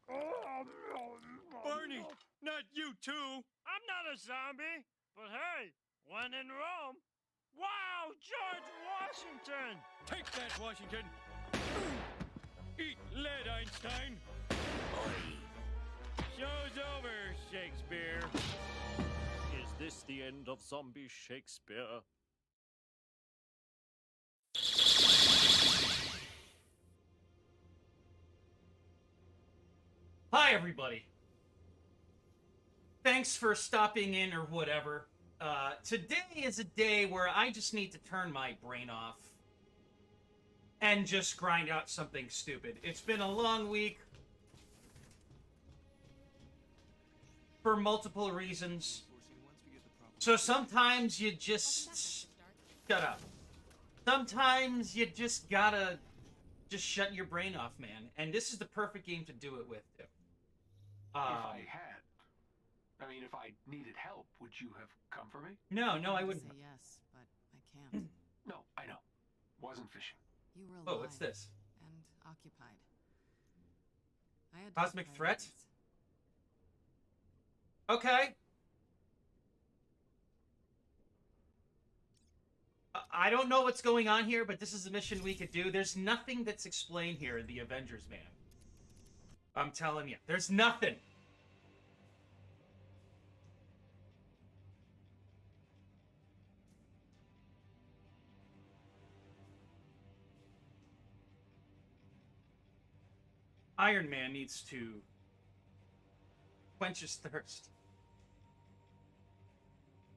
Barney, not you too! I'm not a zombie, but hey, when in Rome, wow, George Washington! Take that, Washington! Eat lead, Einstein! Show's over, Shakespeare. Is this the end of zombie Shakespeare? Hi, everybody. Thanks for stopping in or whatever. Today is a day where I just need to turn my brain off and just grind out something stupid. It's been a long week for multiple reasons. So sometimes you just... Shut up. Sometimes you just gotta just shut your brain off, man. And this is the perfect game to do it with, too. If I needed help, would you have come for me? No, I wouldn't. Say yes, but I can't. No, I know. Wasn't fishing. You were Oh, alive what's this? and occupied. I had Cosmic threat? priorities. Okay. I don't know what's going on here, but this is a mission we could do. There's nothing that's explained here in the Avengers, man. I'm telling you, there's nothing. Iron Man needs to quench his thirst.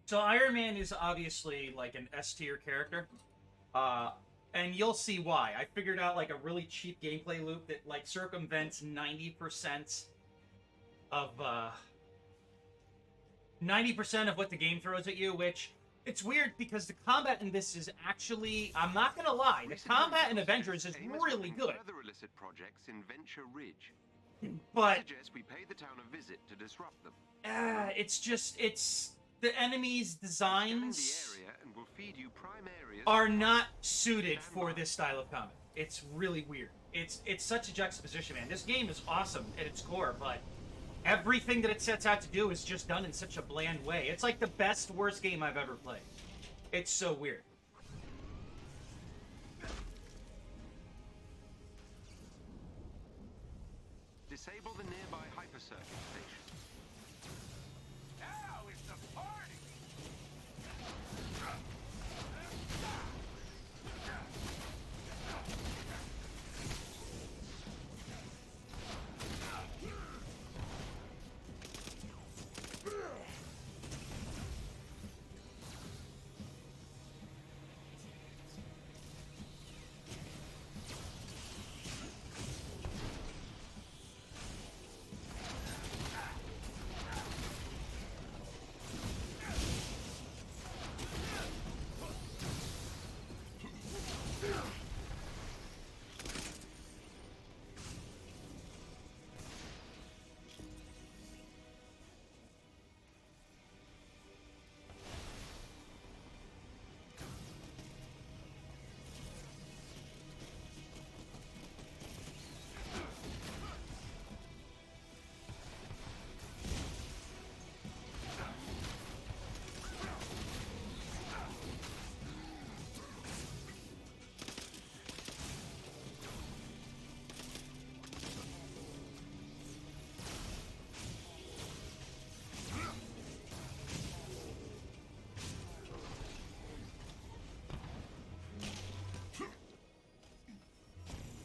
So Iron Man is obviously like an S tier character. And you'll see why. I figured out like a really cheap gameplay loop that like circumvents 90% of 90% of what the game throws at you, which it's weird because the combat in this is actually, I'm not gonna lie, the combat in Avengers is really good. Further illicit projects in Venture Ridge. But I suggest we pay the town a visit to disrupt them. it's the enemies' designs The area and we'll feed you prime areas are not suited for this style of combat. It's really weird. It's such a juxtaposition, man. This game is awesome at its core, but everything that it sets out to do is just done in such a bland way. It's like the best, worst game I've ever played. It's so weird. Disable the nearby hypercircuit station. Now it's the party!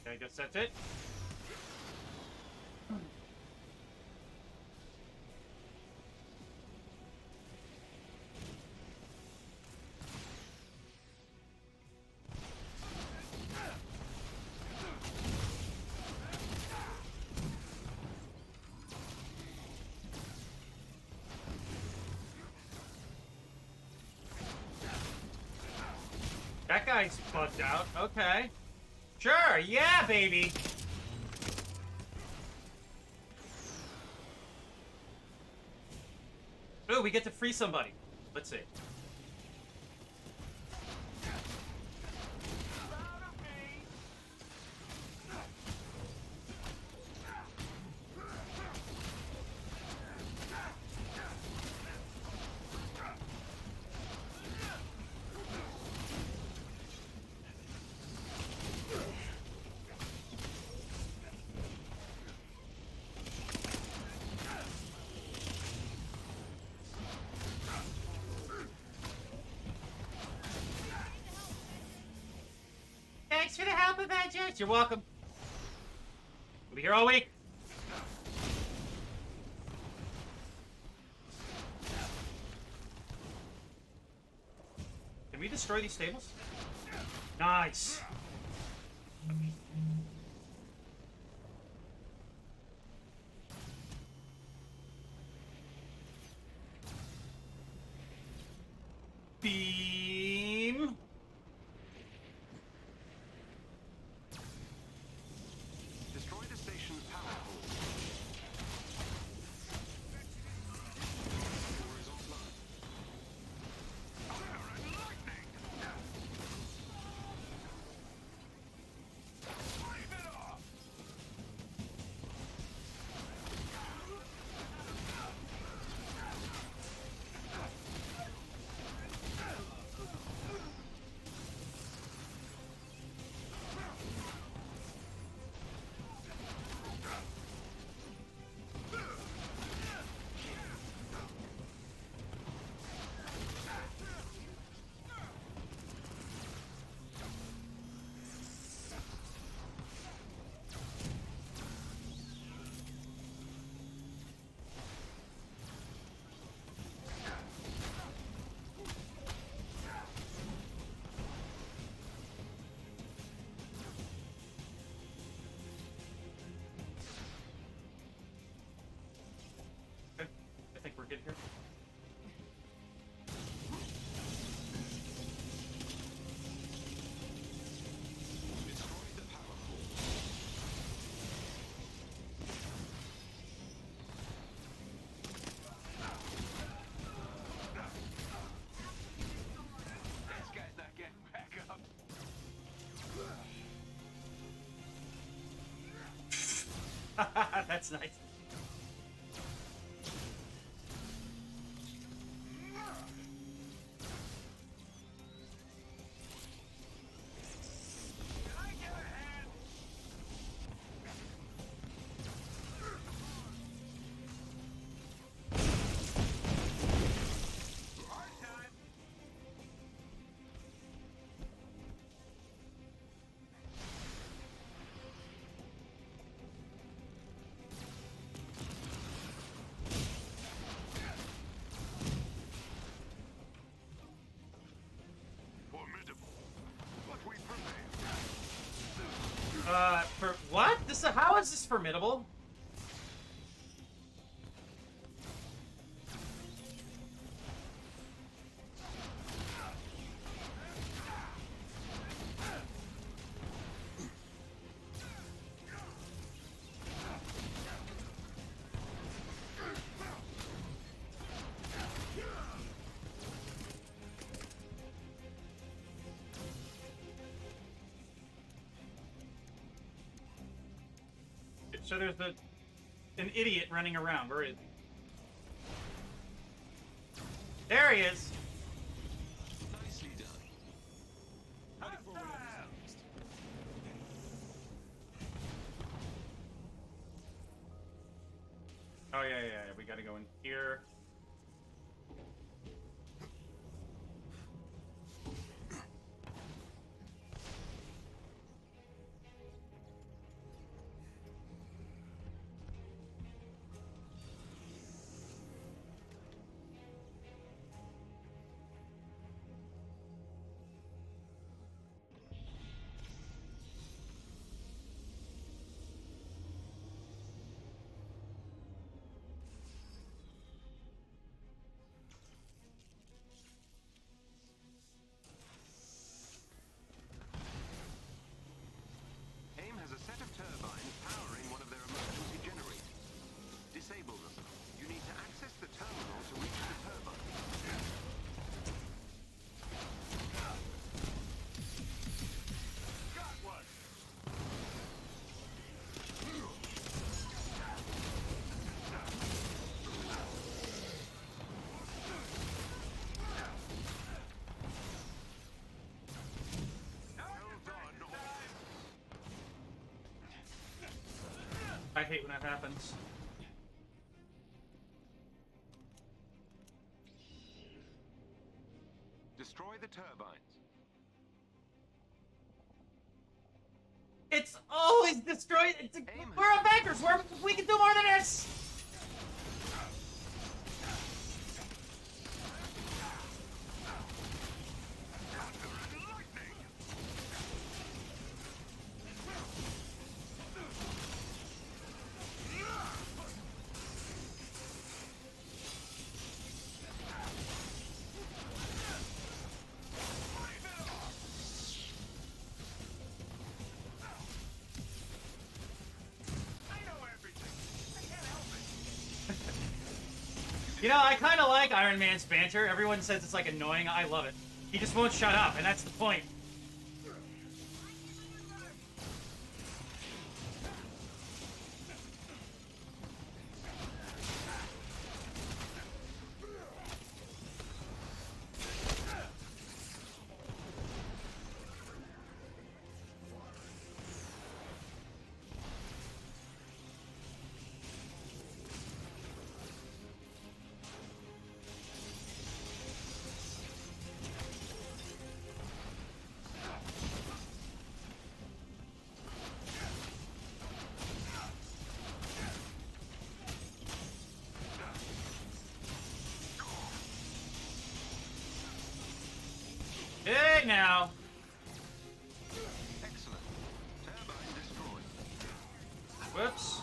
I guess that's it. That guy's bugged out. Okay. Sure, yeah, baby. Ooh, we get to free somebody. Let's see. Thanks for the help, Avengers. You're welcome. We'll be here all week. Can we destroy these stables? Nice. Beam. Destroy the station's power core. Core is offline. Fire and lightning! Wave it off! Okay. I think we're good here. Destroy the power core. Let's get that gang back up. That's nice. Formidable. But we prevailed. For what? How is this formidable? So there's an idiot running around. Where is he? There he is. Nicely done. Ready for whatever's next. Oh yeah. We gotta go in here. AIM has a set of turbines powering one of their emergency generators. Disable them. You need to access the terminal to reach the turbine. Got one! I hate when that happens. Destroy the turbines. Please destroy it. We're Avengers. We can do more than this. You know, I kind of like Iron Man's banter. Everyone says it's like annoying. I love it. He just won't shut up, and that's the point. Hey, now. Excellent. Turbine destroyed. Whoops.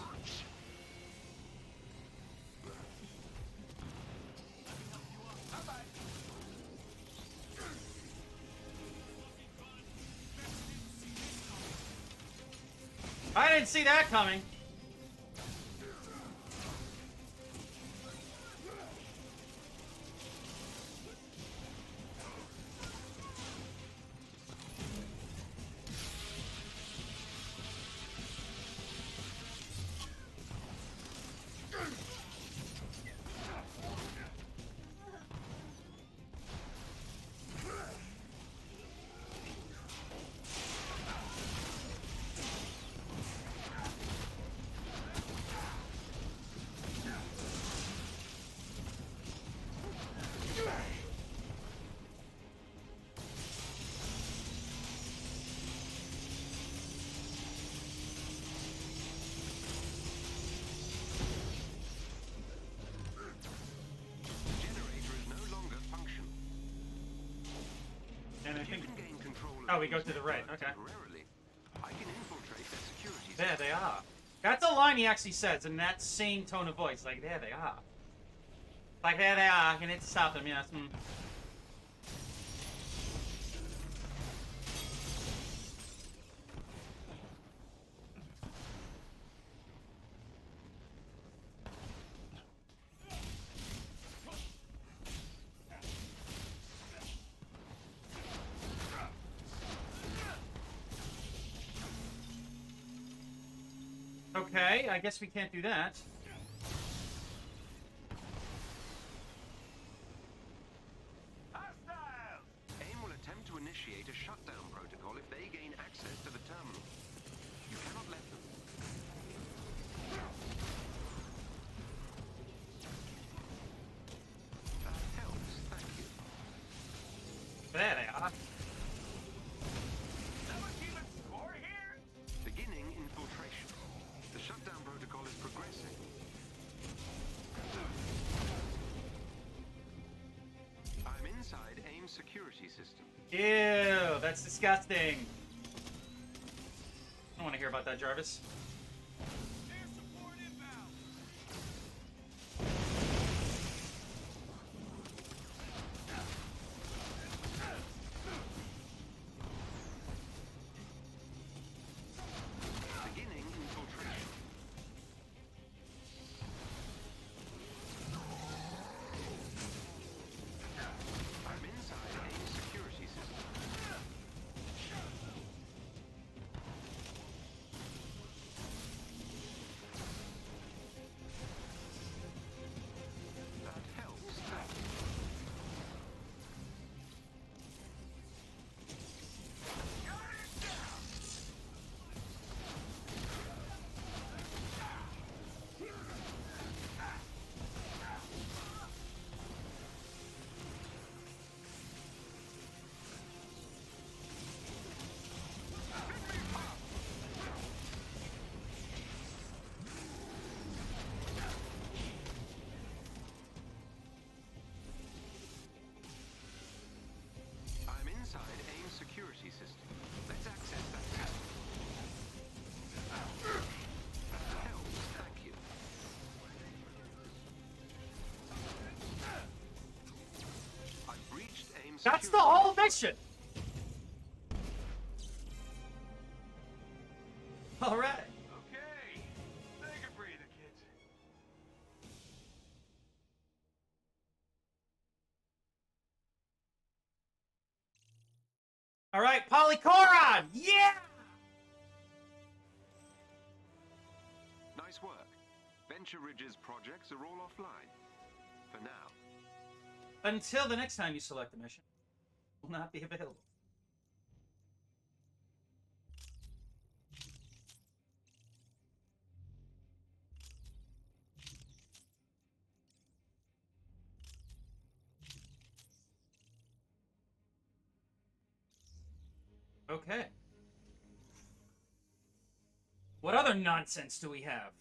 I didn't see that coming. And I think... Oh, we go to the right. Okay. I can infiltrate their security. There they are. That's a line he actually says in that same tone of voice. Like, there they are. Like, there they are. You need to stop them, yes. Okay, I guess we can't do that. Hostile! AIM will attempt to initiate a shutdown protocol if they gain access to the terminal. You cannot let them. That helps, thank you. There they are. Beginning infiltration. The shutdown protocol is progressing. I'm inside AIM's security system. Ew, that's disgusting. I don't want to hear about that, Jarvis. Beginning infiltration. I'm inside AIM's security system. That's the security. whole mission. All right. Okay. Take a breather, kids. All right, Polychoron. Yeah. Nice work. Venture Ridge's projects are all offline. For now. Until the next time you select a mission, it will not be available. Okay. What other nonsense do we have?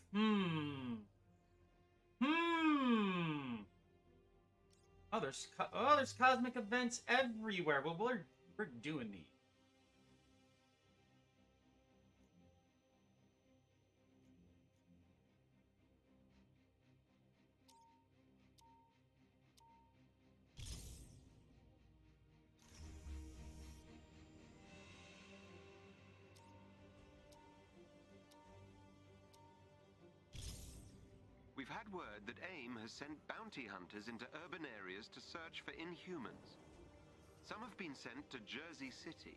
There's cosmic events everywhere. Well, we're doing these. We've had word that AIM has sent bounty hunters into urban areas to search for Inhumans. Some have been sent to Jersey City.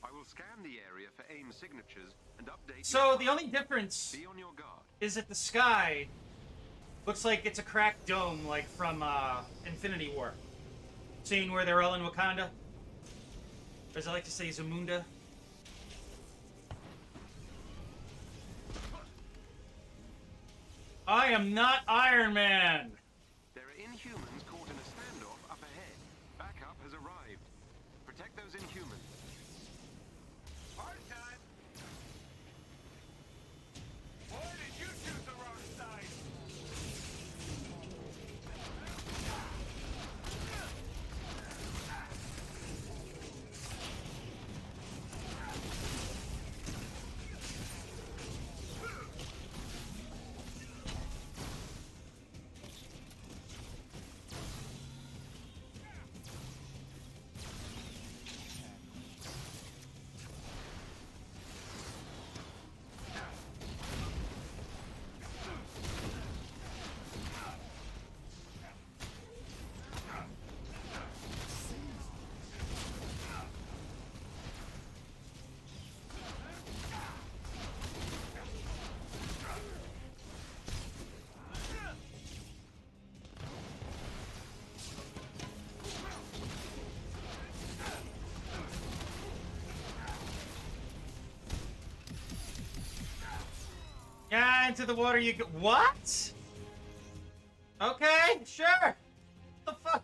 I will scan the area for AIM signatures and update. So the only difference Be on your guard. is that the sky looks like it's a cracked dome, like from Infinity War. Scene where they're all in Wakanda. Or as I like to say, Zamunda. I am not Iron Man! There are Inhumans caught in a standoff up ahead. Backup has arrived. Protect those Inhumans. Hard time. Why did you choose the wrong side? Yeah, into the water you go. What? Okay, sure. The fuck?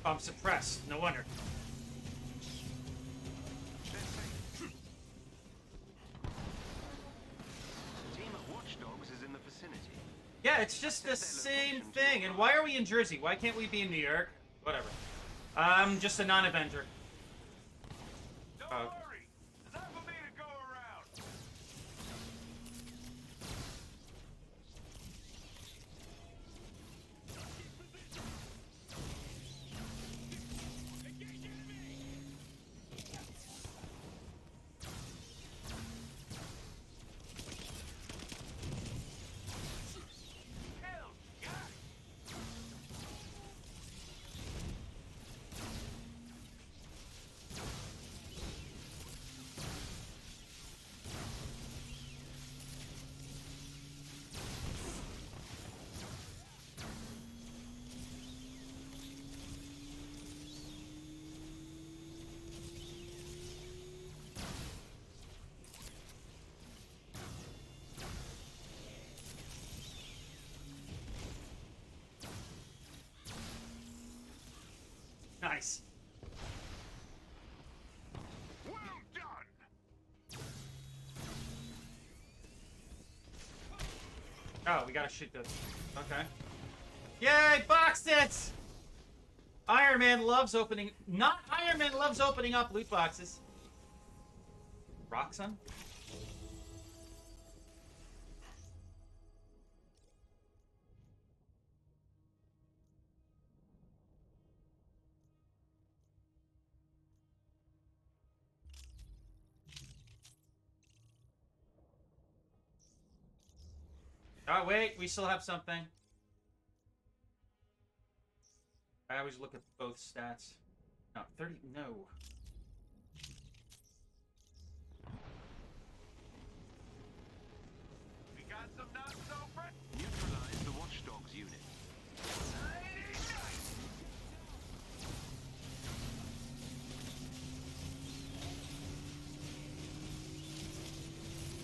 I'm suppressed. No wonder. Team of watchdogs is in the vicinity. Yeah, it's just the same thing. And why are we in Jersey? Why can't we be in New York? Whatever. I'm just a non-Avenger. Don't Uh, worry. Enough for me to go around. Nice. Well done. Oh, we gotta shoot this. Okay. Yay, boxes! Iron Man loves opening... Not Iron Man loves opening up loot boxes. Roxxon? Oh, wait, we still have something. I always look at both stats. No, 30, no. We got some not so fresh. Neutralize the Watchdogs unit.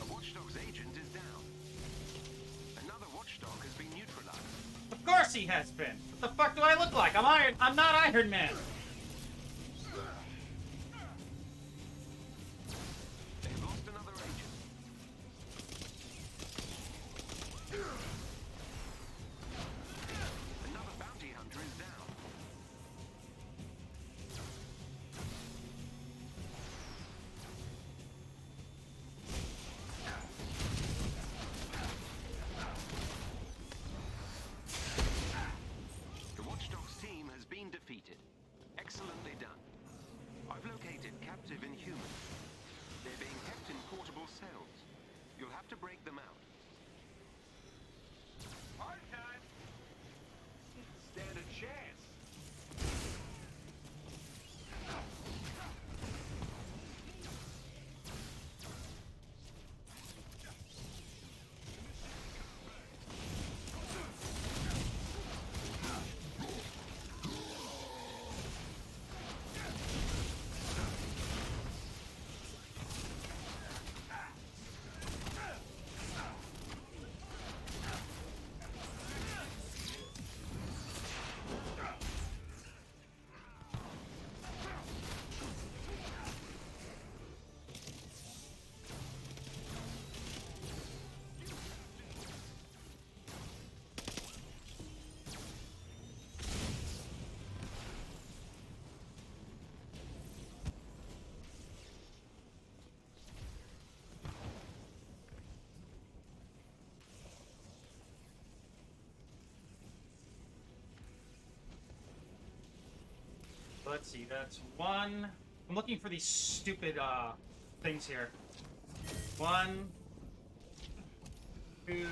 A Watchdogs agent is down. Another Watchdog has been neutralized. Of course he has been. What the fuck do I look like? I'm not Iron Man. They've lost another agent. Another bounty hunter is down. The Watchdogs team has been defeated. Excellently done. I've located captive Inhumans. They're being kept in portable cells. You'll have to break them out. Hard time. Stand a chance. Let's see, that's one. I'm looking for these stupid things here. 1, 2.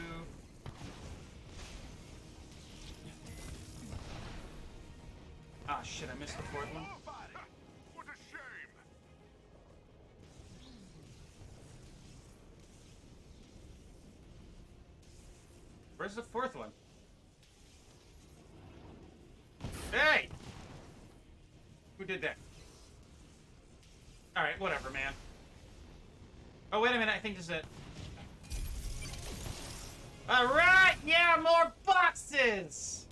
Ah, shit, I missed the fourth one. What a shame. Where's the fourth one? Hey! Who did that? Alright, whatever, man. Oh, wait a minute, I think this is it. Alright, yeah, more boxes!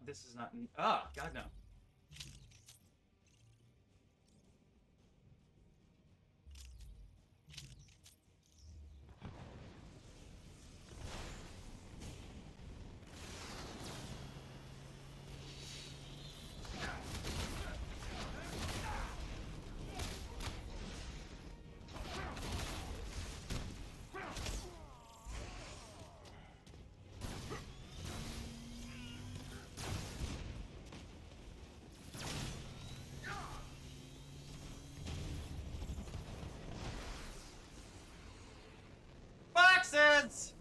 This is not, oh, God, no. Boxes!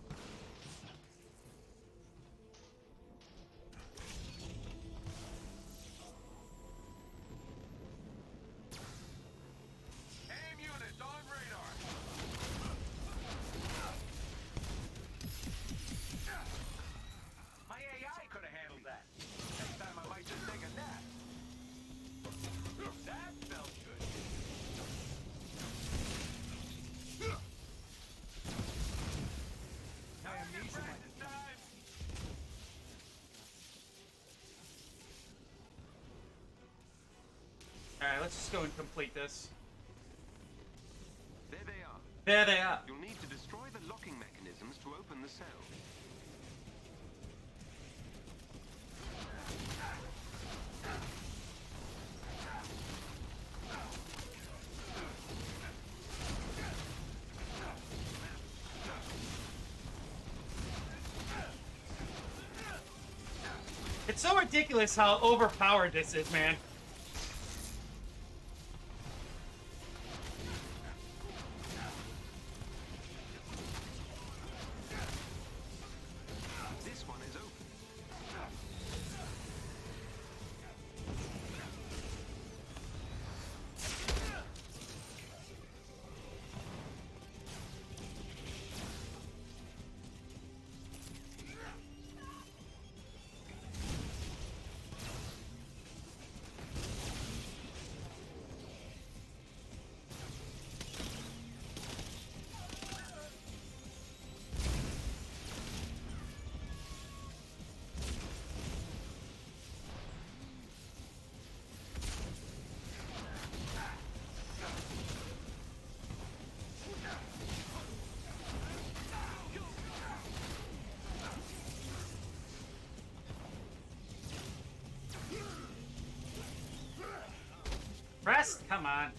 Aim units on radar. My AI could have handled that. Next time I might just take a nap. That felt good. Let's just go and complete this. There they are. There they are. You'll need to destroy the locking mechanisms to open the cell. It's so ridiculous how overpowered this is, man. This one is open. Rest? Come on.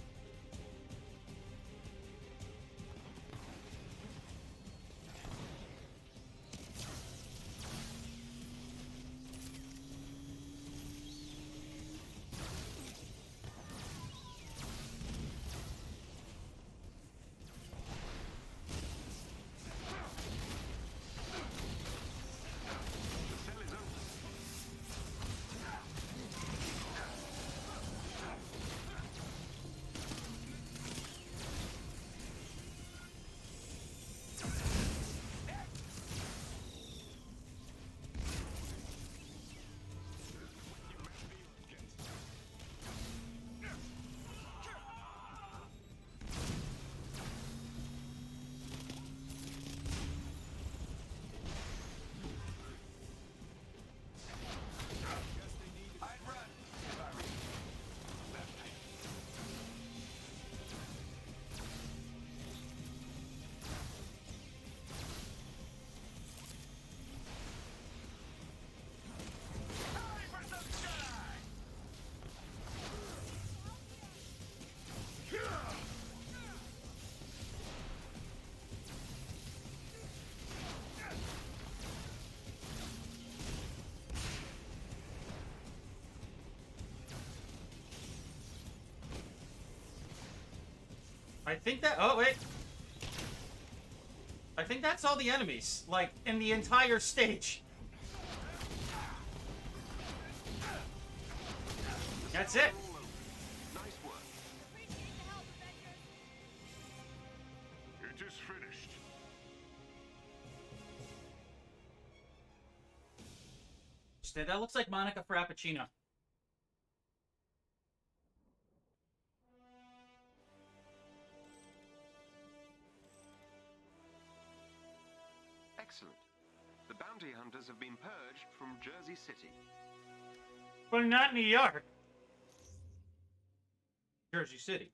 The cell is open. I think that... Oh, wait. I think that's all the enemies, like, in the entire stage. That's it. Nice work. It is finished. That looks like Monica Frappuccino. Excellent. The bounty hunters have been purged from Jersey City. But not New York. Jersey City.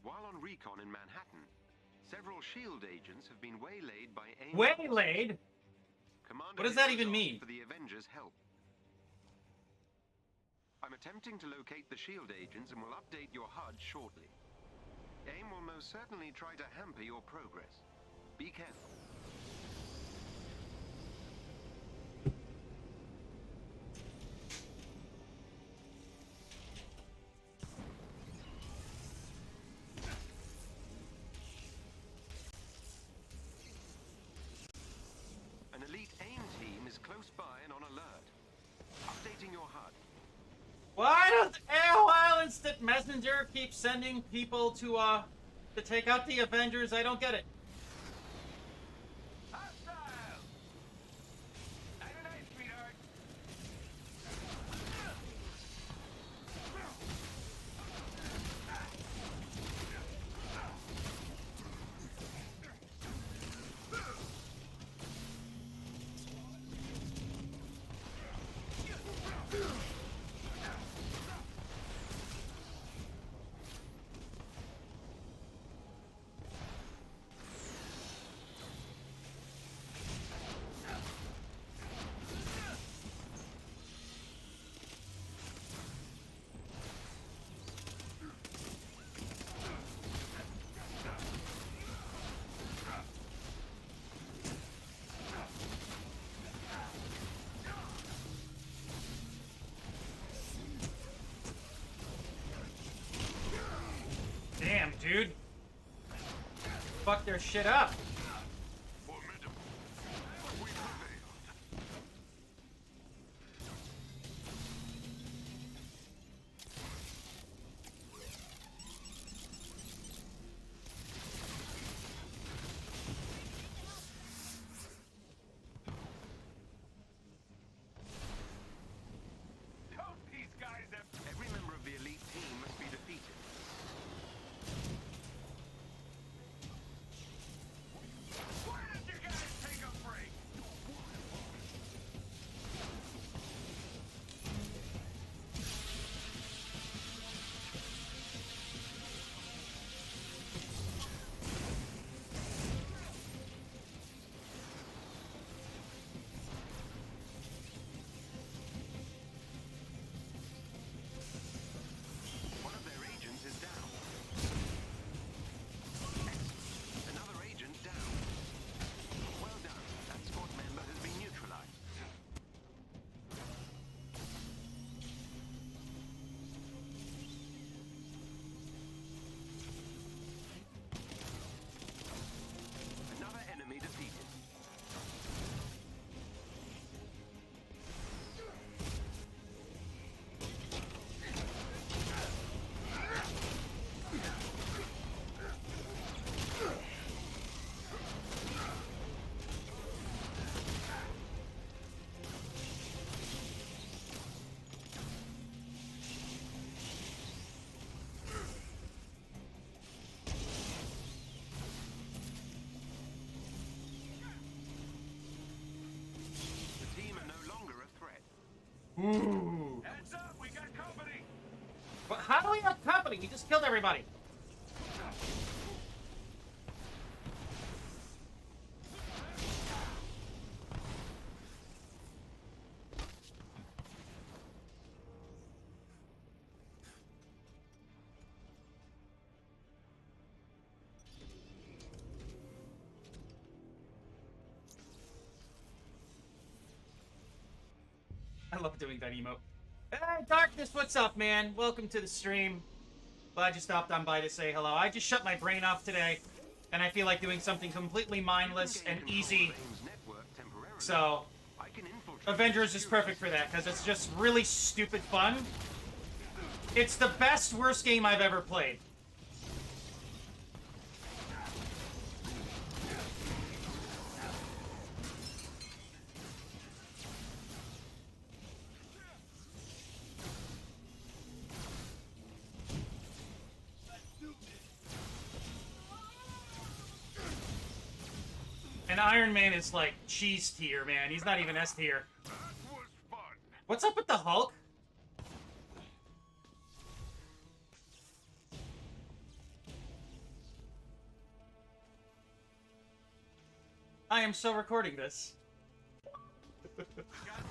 While on recon in Manhattan, several SHIELD agents have been waylaid by AIM. Waylaid? Commander What does that Hill even is mean? off for the Avengers' help. I'm attempting to locate the SHIELD agents and will update your HUD shortly. AIM will most certainly try to hamper your progress. Be careful. An elite AIM team is close by and on alert. Updating your HUD. Why does AOL Instant Messenger keep sending people to take out the Avengers? I don't get it. Hostile! Night and night, sweetheart. Damn, dude. Fuck their shit up. Formidable. We prevailed. Don't these guys have... Every member of the elite team must be defeated. Why don't you guys take a break? One of their agents is down. Excellent. Another agent down. Well done. That squad member has been neutralized. Another enemy defeated. The team are no longer a threat. Ooh. Heads up, we got company. Well, how do we have company? We just killed everybody. I love doing that emote. Hey, Darkness, what's up, man? Welcome to the stream. Glad you stopped on by to say hello. I just shut my brain off today, and I feel like doing something completely mindless and easy. So, Avengers is perfect for that, because it's just really stupid fun. It's the best, worst game I've ever played. And Iron Man is like cheese tier, man. He's not even S tier. That was fun. What's up with the Hulk? I am so recording this. We got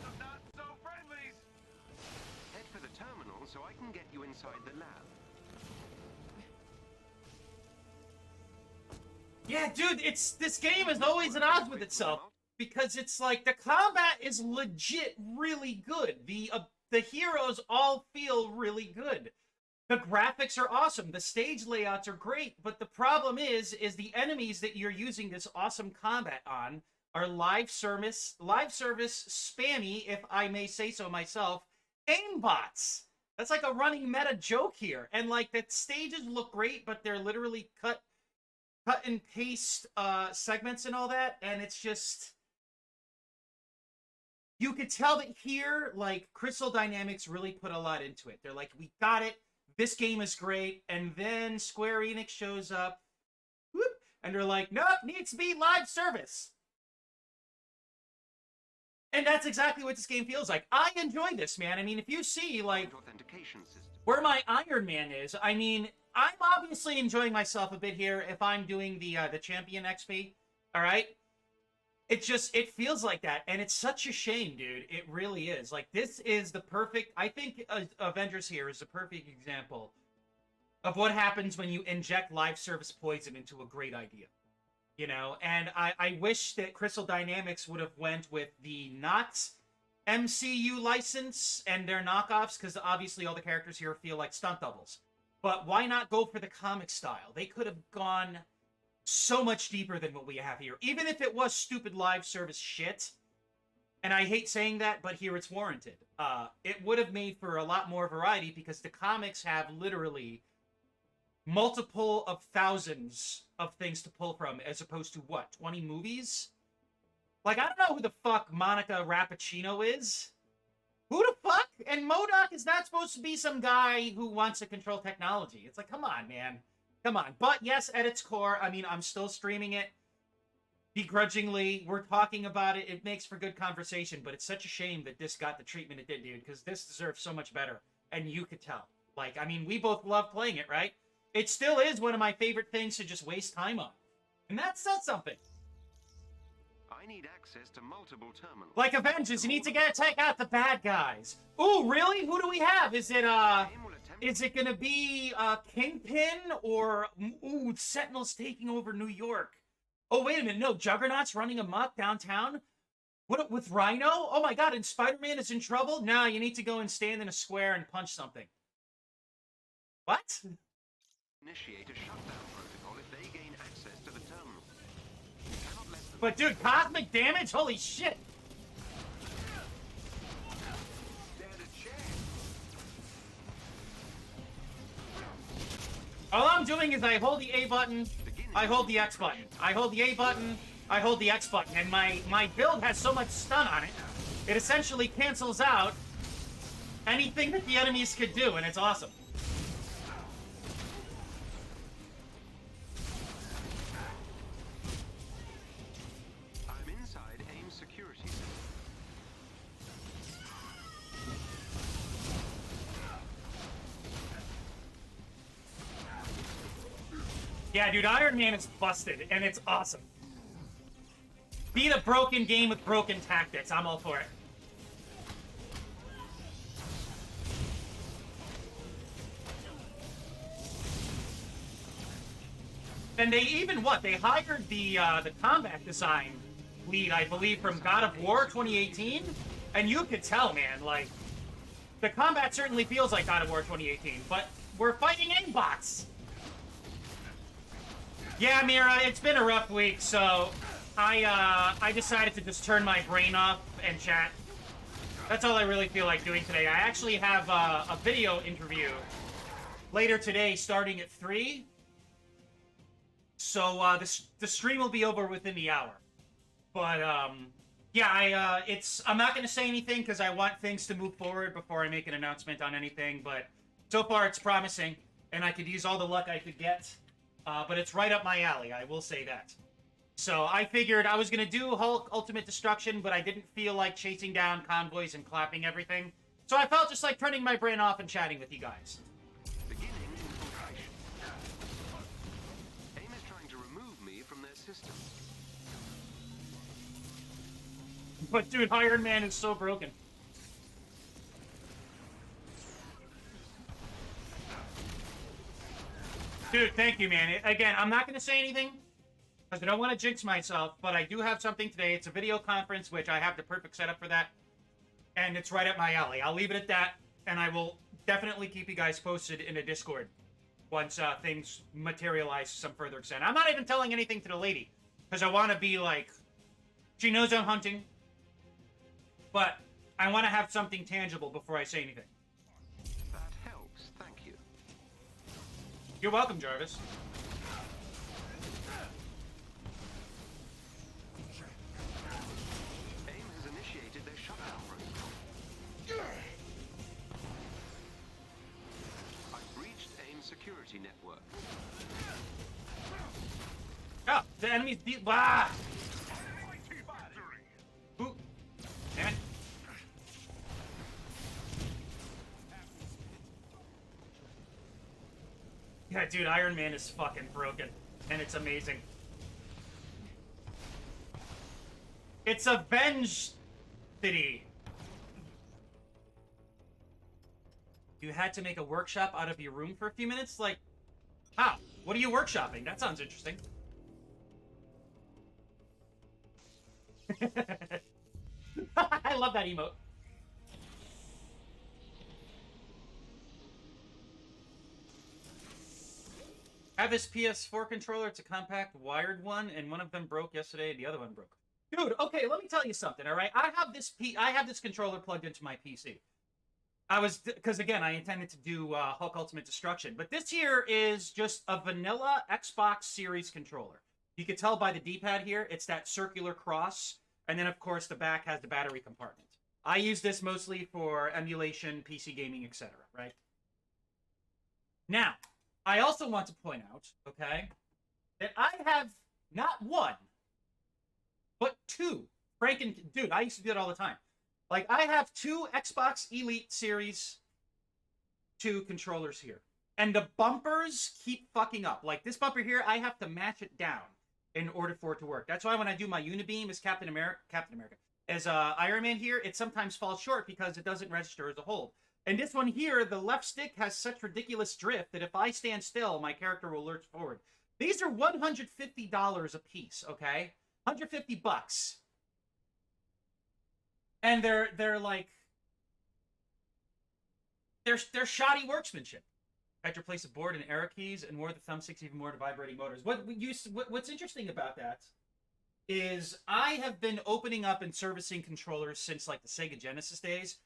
some not so friendlies. Head for the terminal so I can get you inside the lab. Yeah, dude, this game is always at odds with itself because it's like the combat is legit really good. The heroes all feel really good. The graphics are awesome. The stage layouts are great, but the problem is the enemies that you're using this awesome combat on are live service spammy, if I may say so myself, aimbots. That's like a running meta joke here. And like the stages look great, but they're literally cut and paste segments and all that, and it's just, you could tell that here, like, Crystal Dynamics really put a lot into it. They're like, we got it, this game is great, and then Square Enix shows up, whoop, and they're like, nope, needs to be live service. And that's exactly what this game feels like. I enjoy this, man. I mean, if you see, like, Authentication system. where my Iron Man is, I mean, I'm obviously enjoying myself a bit here if I'm doing the champion XP, all right? It feels like that, and it's such a shame, dude. It really is. Like, this is the perfect, I think Avengers here is the perfect example of what happens when you inject live service poison into a great idea. You know, and I wish that Crystal Dynamics would have went with the not MCU license and their knockoffs, because obviously all the characters here feel like stunt doubles. But why not go for the comic style? They could have gone so much deeper than what we have here. Even if it was stupid live service shit, and I hate saying that, but here it's warranted. It would have made for a lot more variety, because the comics have literally multiple of thousands of things to pull from, as opposed to, what, 20 movies? Like, I don't know who the fuck Monica Rappuccino is. Who the fuck? And MODOK is not supposed to be some guy who wants to control technology. It's like, come on, man. Come on. But yes, at its core, I mean, I'm still streaming it. Begrudgingly, we're talking about it. It makes for good conversation, but it's such a shame that this got the treatment it did, dude, because this deserves so much better. And you could tell. Like, I mean, we both love playing it, right? It still is one of my favorite things to just waste time on. And that says something. I need access to multiple terminals. Like Avengers, you need to take out the bad guys. Ooh, really? Who do we have? Is it gonna be Kingpin or Sentinels taking over New York? Oh, wait a minute, no, Juggernaut's running amok downtown? What, with Rhino? Oh my god, and Spider-Man is in trouble? No, you need to go and stand in a square and punch something. What? Initiate a shutdown protocol if they gain access to the terminal. You cannot let them... But dude, cosmic damage? Holy shit! All I'm doing is I hold the A button, I hold the X button. I hold the A button, I hold the X button. And my build has so much stun on it, it essentially cancels out anything that the enemies could do, and it's awesome. I'm inside AIM security system. Yeah, dude, Iron Man is busted, and it's awesome. Beat a broken game with broken tactics. I'm all for it. And they even, they hired the combat design lead, I believe, from God of War 2018. And you could tell, man, like, the combat certainly feels like God of War 2018, but we're fighting aimbots. Yeah, Mira, it's been a rough week, so I decided to just turn my brain off and chat. That's all I really feel like doing today. I actually have a video interview later today starting at 3. So the stream will be over within the hour. But yeah, I'm not going to say anything because I want things to move forward before I make an announcement on anything. But so far it's promising, and I could use all the luck I could get. But it's right up my alley, I will say that. So I figured I was going to do Hulk Ultimate Destruction, but I didn't feel like chasing down convoys and clapping everything. So I felt just like turning my brain off and chatting with you guys. Beginning infiltration. AIM is trying to remove me from their system. But dude, Iron Man is so broken. Dude, thank you, man. Again, I'm not going to say anything Because I don't want to jinx myself, but I do have something today. It's a video conference, which I have the perfect setup for that. And it's right up my alley. I'll leave it at that, and I will definitely keep you guys posted in a Discord once things materialize to some further extent. I'm not even telling anything to the lady, because I want to be like, she knows I'm hunting, but I want to have something tangible before I say anything. That helps, thank you. You're welcome, Jarvis. AIM has initiated their shutdown protocol. I've breached AIM's security network. Oh, the enemy's deep. Ah! Ooh. Damn it. Yeah, dude, Iron Man is fucking broken, and it's amazing. It's Avengers City. You had to make a workshop out of your room for a few minutes? Like, how? What are you workshopping? That sounds interesting. I love that emote. I have this PS4 controller. It's a compact wired one, and one of them broke yesterday, and the other one broke. Dude, okay, let me tell you something, all right? I have this controller plugged into my PC. Because again, I intended to do Hulk Ultimate Destruction, but this here is just a vanilla Xbox Series controller. You can tell by the D-pad here, it's that circular cross, and then of course the back has the battery compartment. I use this mostly for emulation, PC gaming, etc., right? Now, I also want to point out, okay, that I have not one, but two. Dude, I used to do that all the time. Like, I have two Xbox Elite Series 2 controllers here. And the bumpers keep fucking up. Like, this bumper here, I have to match it down in order for it to work. That's why when I do my Unibeam as Captain America, as Iron Man here, it sometimes falls short because it doesn't register as a hold. And this one here, the left stick has such ridiculous drift that if I stand still, my character will lurch forward. These are $150 a piece, okay? 150 bucks. And they're like, they're shoddy workmanship. I had to replace the board and arrow keys and more of the thumbsticks, even more to vibrating motors. What's interesting about that is I have been opening up and servicing controllers since like the Sega Genesis days.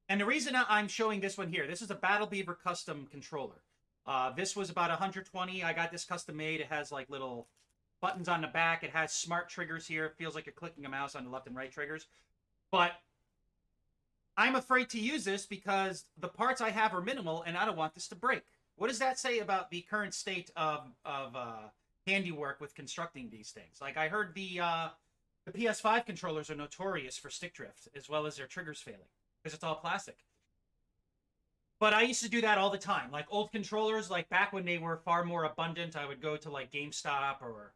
And the reason I'm showing this one here, this is a Battle Beaver custom controller. This was about 120. I got this custom made. It has like little buttons on the back. It has smart triggers here. It feels like you're clicking a mouse on the left and right triggers. But I'm afraid to use this because the parts I have are minimal and I don't want this to break. What does that say about the current state of handiwork with constructing these things? Like, I heard the PS5 controllers are notorious for stick drift as well as their triggers failing because it's all plastic. But I used to do that all the time. Like, old controllers, like back when they were far more abundant, I would go to like GameStop or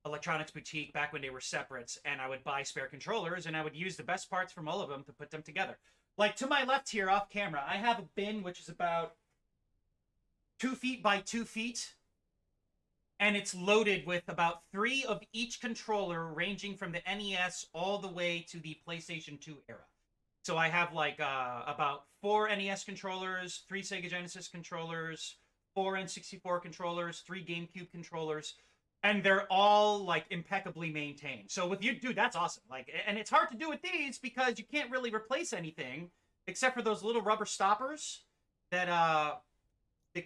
Electronics Boutique back when they were separates, and I would buy spare controllers, and I would use the best parts from all of them to put them together. Like, to my left here, off camera, I have a bin which is about 2 feet by 2 feet, and it's loaded with about 3 of each controller, ranging from the NES all the way to the PlayStation 2 era. So I have, like, about 4 NES controllers, 3 Sega Genesis controllers, 4 N64 controllers, 3 GameCube controllers, and they're all, like, impeccably maintained. So with you, dude, that's awesome. Like, and it's hard to do with these because you can't really replace anything except for those little rubber stoppers that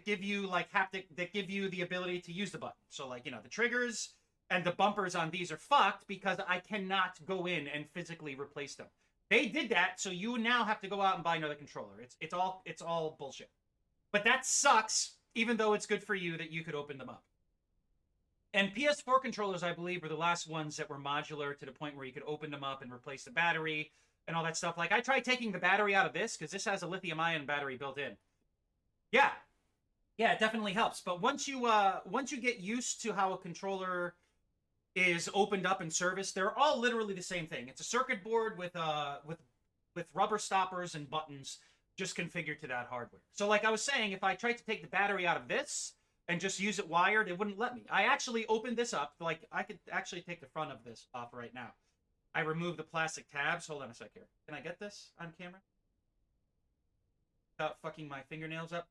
give you, like, that give you the ability to use the button. So, like, you know, the triggers and the bumpers on these are fucked because I cannot go in and physically replace them. They did that, so you now have to go out and buy another controller. It's all bullshit. But that sucks, even though it's good for you that you could open them up. And PS4 controllers, I believe, were the last ones that were modular to the point where you could open them up and replace the battery and all that stuff. Like, I tried taking the battery out of this because this has a lithium-ion battery built in. Yeah, it definitely helps. But once you get used to how a controller is opened up and serviced, they're all literally the same thing. It's a circuit board with rubber stoppers and buttons just configured to that hardware. So, like I was saying, if I tried to take the battery out of this, and just use it wired, it wouldn't let me. I actually opened this up. Like, I could actually take the front of this off right now. I removed the plastic tabs. Hold on a sec here. Can I get this on camera? Without fucking my fingernails up?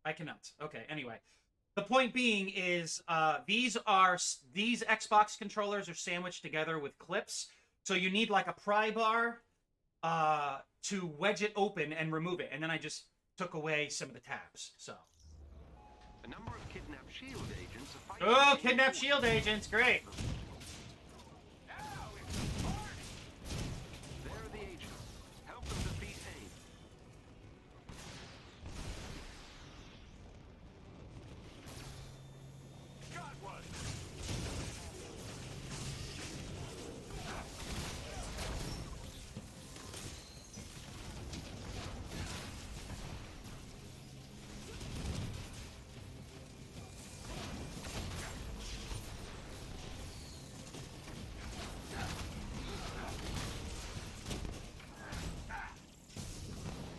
I cannot. Okay, anyway. The point being is these Xbox controllers are sandwiched together with clips. So you need like a pry bar to wedge it open and remove it. And then I just took away some of the tabs. So. A number of kidnapped shield agents are fighting. Oh, kidnapped shield agents. Great. There are the agents. Help them defeat AIM. Got one.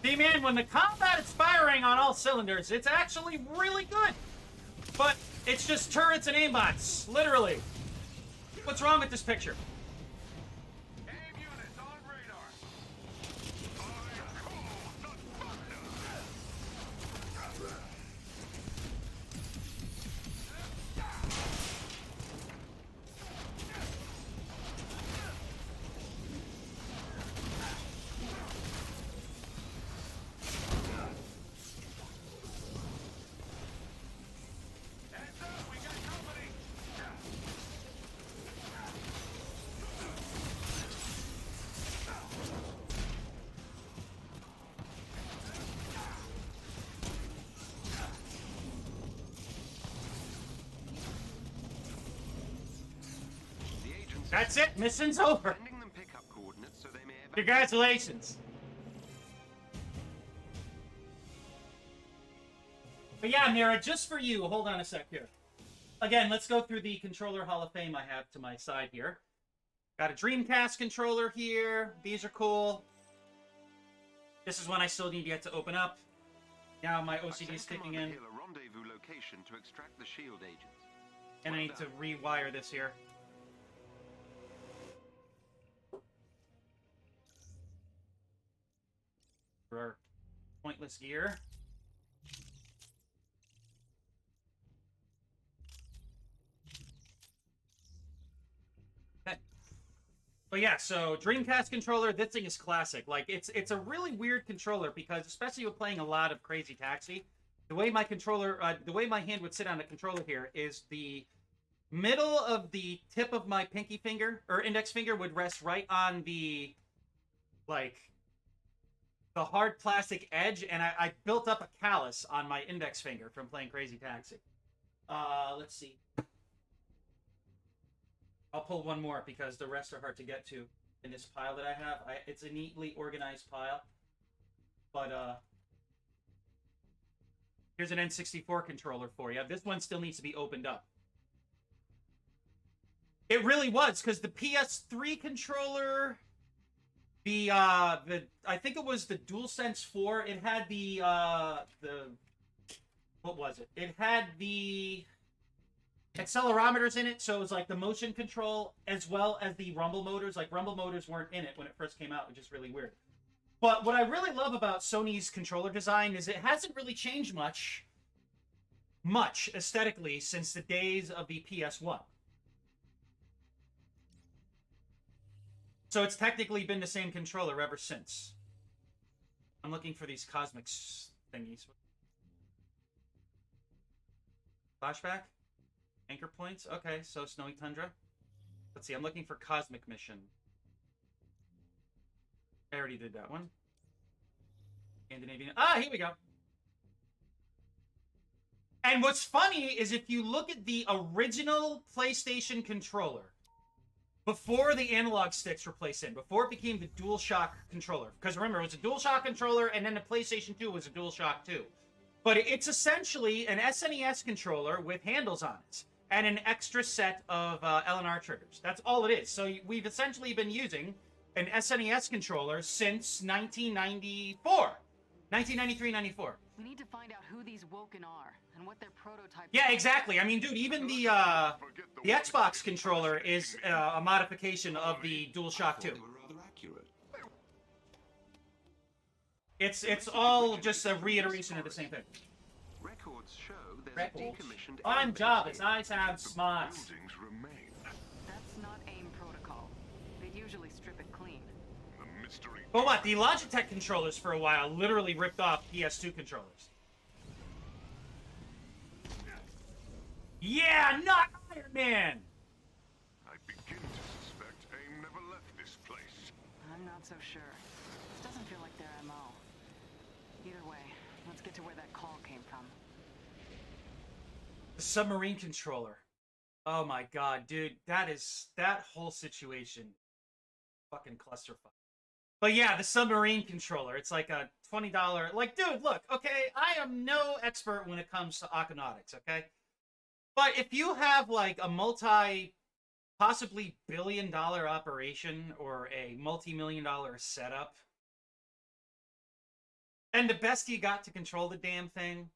See, man, when the combat is firing on all cylinders, it's actually really good. But it's just turrets and aimbots, literally. What's wrong with this picture? AIM units on radar. Heads up, we got company. The agents are That's it. Mission's over. sending them pickup coordinates so they may evacuate. Congratulations. But yeah, Mira, just for you, hold on a sec here. Again, let's go through the controller Hall of Fame I have to my side here. Got a Dreamcast controller here. These are cool. This is one I still need yet to open up. Now my OCD is Send kicking Commander in, Hill a rendezvous location to extract the shield agents. and I need to rewire this here. For our pointless gear. Okay. But yeah, so Dreamcast controller, this thing is classic. Like, it's a really weird controller because, especially with playing a lot of Crazy Taxi, the way my controller, the way my hand would sit on the controller here is the middle of the tip of my pinky finger, or index finger, would rest right on the, like, the hard plastic edge, and I built up a callus on my index finger from playing Crazy Taxi. Let's see. I'll pull one more because the rest are hard to get to in this pile that I have. It's a neatly organized pile. But, here's an N64 controller for you. This one still needs to be opened up. It really was, because the PS3 controller, I think it was the DualSense 4, it had what was it? It had the accelerometers in it, so it was like the motion control as well as the rumble motors. Like, rumble motors weren't in it when it first came out, which is really weird. But what I really love about Sony's controller design is it hasn't really changed much aesthetically since the days of the PS1. So it's technically been the same controller ever since. I'm looking for these cosmics thingies. Flashback? Anchor points? Okay, so Snowy Tundra. Let's see, I'm looking for Cosmic Mission. I already did that one. Scandinavian. Ah, here we go. And what's funny is if you look at the original PlayStation controller, before the analog sticks were placed in, before it became the DualShock controller, because remember, it was a DualShock controller, and then the PlayStation 2 was a DualShock 2. But it's essentially an SNES controller with handles on it, and an extra set of L&R triggers. That's all it is. So we've essentially been using an SNES controller since 1994. 1993-94. We need to find out who these Woken are and what their prototype. Yeah, exactly. I mean, dude, even the Xbox controller is a modification of the DualShock 2. They were rather accurate. It's all just a reiteration of the same thing. Records show there's Records. a decommissioned I'm elevator job. It's here. nice to have smarts. Buildings remain. That's not AIM protocol. They usually strip it clean. The mystery. But what? The Logitech controllers for a while literally ripped off PS2 controllers. Yeah, not Iron Man! I begin to suspect AIM never left this place. I'm not so sure. This doesn't feel like their MO. Either way, let's get to where that call came from. The submarine controller. Oh my god, dude. That whole situation. Fucking clusterfuck. But yeah, the submarine controller. It's like a $20... Like, dude, look, okay? I am no expert when it comes to aquanautics, okay? But if you have, like, a possibly billion-dollar operation or a multi-million-dollar setup, and the best you got to control the damn thing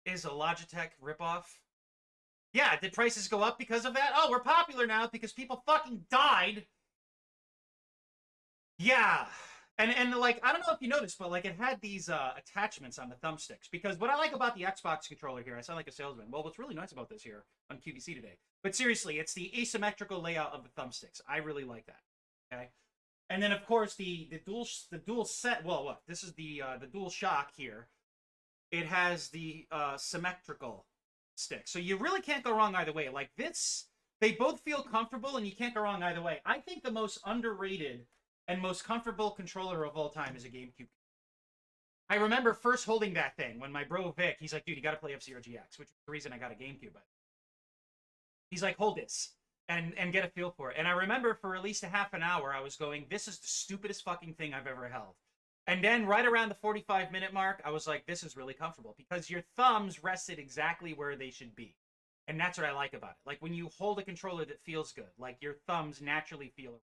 is a Logitech ripoff, yeah, did prices go up because of that? Oh, we're popular now because people fucking died. Yeah. And like, I don't know if you noticed, but like it had these attachments on the thumbsticks. Because what I like about the Xbox controller here, I sound like a salesman. Well, what's really nice about this here on QVC today. But seriously, it's the asymmetrical layout of the thumbsticks. I really like that. Okay. And then of course the dual set. Well, what? This is the DualShock here. It has the symmetrical stick, so you really can't go wrong either way. Like this, they both feel comfortable, and you can't go wrong either way. I think the most underrated and most comfortable controller of all time is a GameCube. I remember first holding that thing when my bro Vic, he's like, dude, you got to play F-Zero GX, which is the reason I got a GameCube. But he's like, hold this and get a feel for it. And I remember for at least a half an hour, I was going, this is the stupidest fucking thing I've ever held. And then right around the 45-minute mark, I was like, this is really comfortable because your thumbs rested exactly where they should be. And that's what I like about it. Like when you hold a controller that feels good, like your thumbs naturally feel it.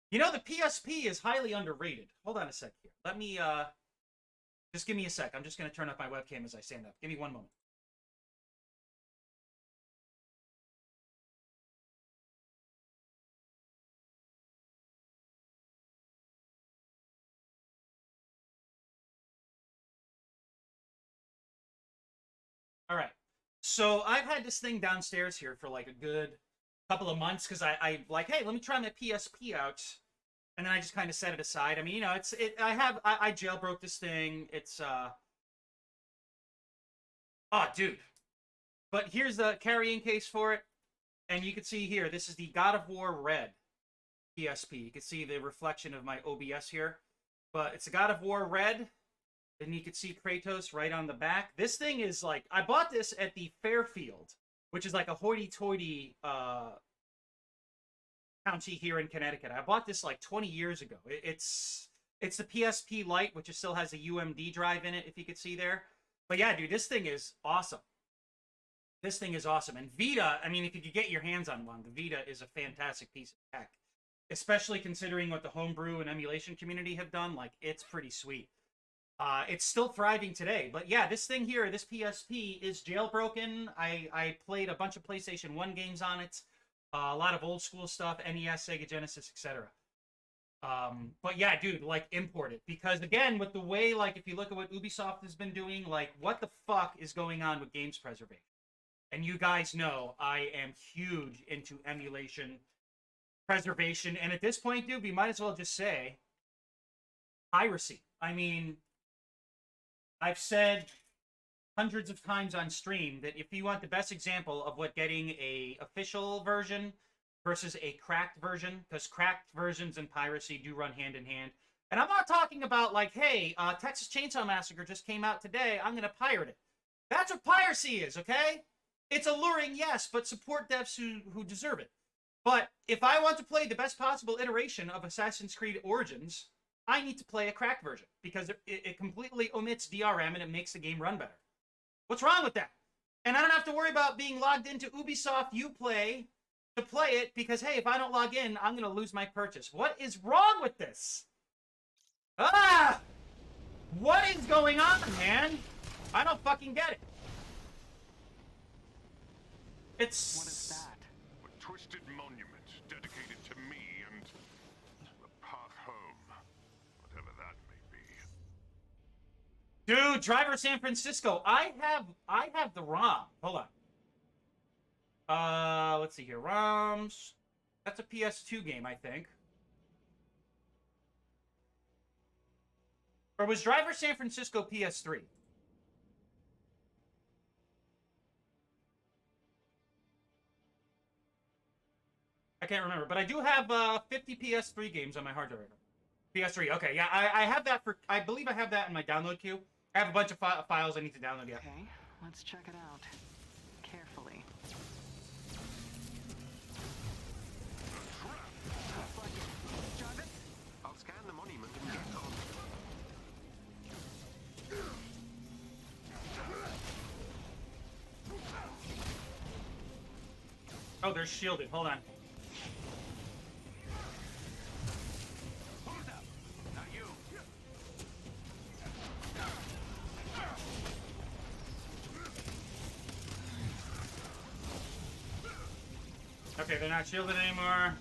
You know, the PSP is highly underrated. Hold on a sec here. Let me, just give me a sec. I'm just going to turn off my webcam as I stand up. Give me one moment. All right. So I've had this thing downstairs here for like a good couple of months because I like, hey, let me try my PSP out. And then I just kind of set it aside. I mean, you know, I jailbroke this thing. It's, oh, dude. But here's the carrying case for it. And you can see here, this is the God of War Red PSP. You can see the reflection of my OBS here. But it's a God of War Red. And you can see Kratos right on the back. This thing is like, I bought this at the Fairfield, which is like a hoity-toity county here in Connecticut. I bought this like 20 years ago. It's the PSP Lite, which still has a UMD drive in it, if you could see there. But yeah, dude, this thing is awesome. This thing is awesome. And Vita, I mean, if you could get your hands on one, the Vita is a fantastic piece of tech. Especially considering what the homebrew and emulation community have done. Like, it's pretty sweet. It's still thriving today. But yeah, this thing here, this PSP, is jailbroken. I played a bunch of PlayStation 1 games on it. A lot of old school stuff, NES, Sega Genesis, etc. But yeah, dude, like, import it. Because again, with the way, like, if you look at what Ubisoft has been doing, like, what the fuck is going on with games preservation? And you guys know I am huge into emulation, preservation, and at this point, dude, we might as well just say piracy. I mean, I've said hundreds of times on stream that if you want the best example of what getting a official version versus a cracked version, because cracked versions and piracy do run hand in hand. And I'm not talking about like, hey, Texas Chainsaw Massacre just came out today, I'm going to pirate it. That's what piracy is, okay? It's alluring, yes, but support devs who deserve it. But if I want to play the best possible iteration of Assassin's Creed Origins, I need to play a cracked version because it completely omits DRM and it makes the game run better. What's wrong with that? And I don't have to worry about being logged into Ubisoft Uplay to play it because, hey, if I don't log in, I'm going to lose my purchase. What is wrong with this? Ah! What is going on, man? I don't fucking get it. It's... What is that? A twisted monument dedicated to me and the path home. Whatever that may be. Dude, Driver San Francisco. I have the ROM. Hold on. Let's see here. ROMs. That's a PS2 game, I think. Or was Driver San Francisco PS3? I can't remember, but I do have 50 PS3 games on my hard drive. PS3, okay, yeah, I have that for, I believe I have that in my download queue. I have a bunch of files I need to download yet. Okay, let's check it out. Carefully. Looks like it. Jarvis? I'll scan the monument and get on. Oh, they're shielded, hold on. Hold up! Not you! Okay, they're not shielded anymore.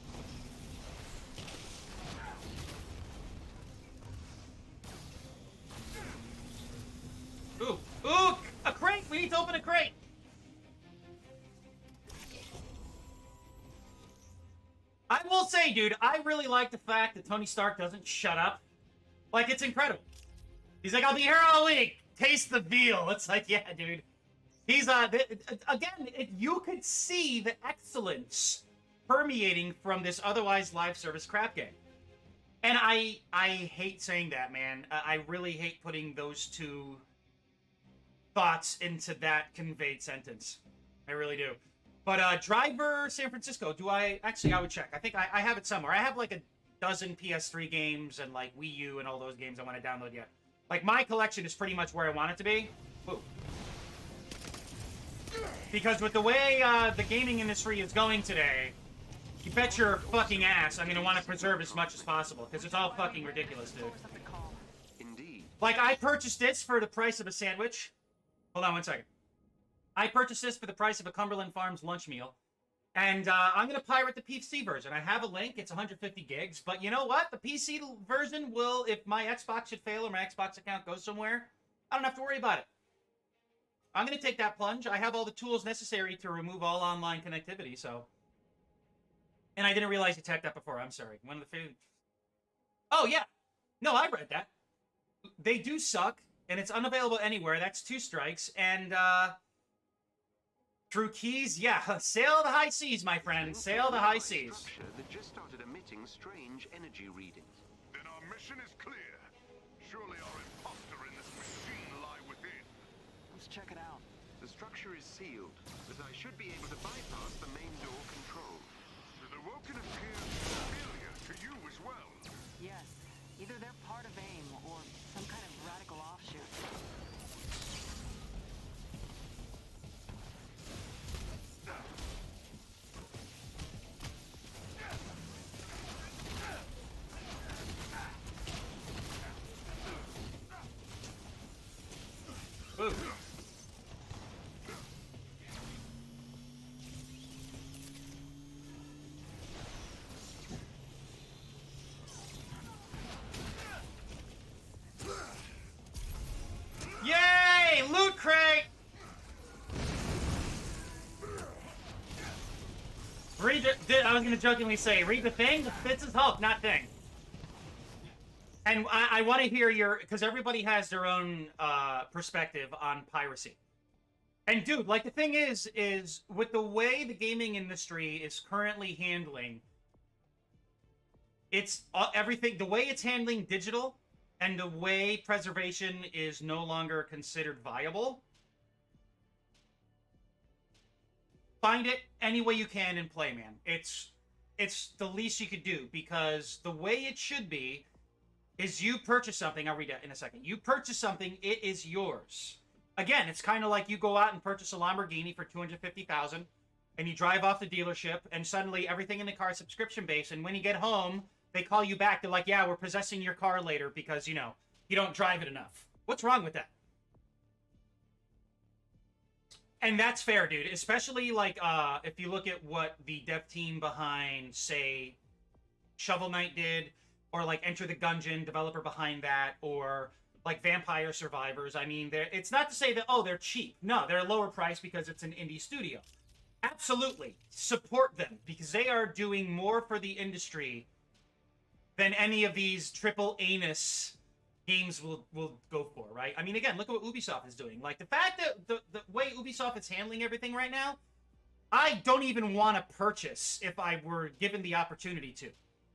Ooh, ooh, a crate! We need to open a crate! I will say, dude, I really like the fact that Tony Stark doesn't shut up. Like, it's incredible. He's like, I'll be here all week. Taste the veal. It's like, yeah, dude. He's, you could see the excellence permeating from this otherwise live service crap game. And I hate saying that, man. I really hate putting those two thoughts into that conveyed sentence. I really do. But Driver San Francisco, I would check. I think I have it somewhere. I have like a dozen PS3 games and like Wii U and all those games I want to download yet. Like my collection is pretty much where I want it to be. Ooh. Because with the way the gaming industry is going today, you bet your fucking ass I'm gonna want to preserve as much as possible because it's all fucking ridiculous, dude. Force up the call. Indeed. Like I purchased this for the price of a sandwich. Hold on one second. I purchased this for the price of a Cumberland Farms lunch meal. And I'm going to pirate the PC version. I have a link. It's 150 gigs. But you know what? The PC version will, if my Xbox should fail or my Xbox account goes somewhere, I don't have to worry about it. I'm going to take that plunge. I have all the tools necessary to remove all online connectivity, so... And I didn't realize you tapped that before. I'm sorry. One of the favorite... Oh, yeah. No, I read that. They do suck, and it's unavailable anywhere. That's 2 strikes, and, Through keys, yeah. Sail the high seas, my friend. Sail the high seas. Structure that just started emitting strange energy readings. Then our mission is clear. Surely our imposter in this machine lie within. Let's check it out. The structure is sealed, but I should be able to bypass the main door control. Do the Woken appear familiar to you as well? Yes. Either they're part of AIM or some kind of radical offshoot. Ooh. Yay! Loot crate! Read the, I was going to jokingly say, read the thing? This is Hulk, not thing. And I want to hear your... Because everybody has their own perspective on piracy. And dude, like the thing is with the way the gaming industry is currently handling... It's everything... The way it's handling digital and the way preservation is no longer considered viable... Find it any way you can and play, man. It's the least you could do, because the way it should be is you purchase something. I'll read that in a second. You purchase something, it is yours. Again, it's kind of like you go out and purchase a Lamborghini for $250,000, and you drive off the dealership, and suddenly everything in the car is subscription-based, and when you get home, they call you back. They're like, yeah, we're possessing your car later because, you know, You don't drive it enough. What's wrong with that? And that's fair, dude. Especially, like, if you look at what the dev team behind, say, Shovel Knight did, or, like, Enter the Gungeon, developer behind that, or, like, Vampire Survivors. I mean, it's not to say that, oh, they're cheap. No, they're lower price because it's an indie studio. Absolutely. Support them, because they are doing more for the industry than any of these triple anus games will go for, right? I mean, again, look at what Ubisoft is doing. Like, the fact that the way Ubisoft is handling everything right now, I don't even want to purchase if I were given the opportunity to.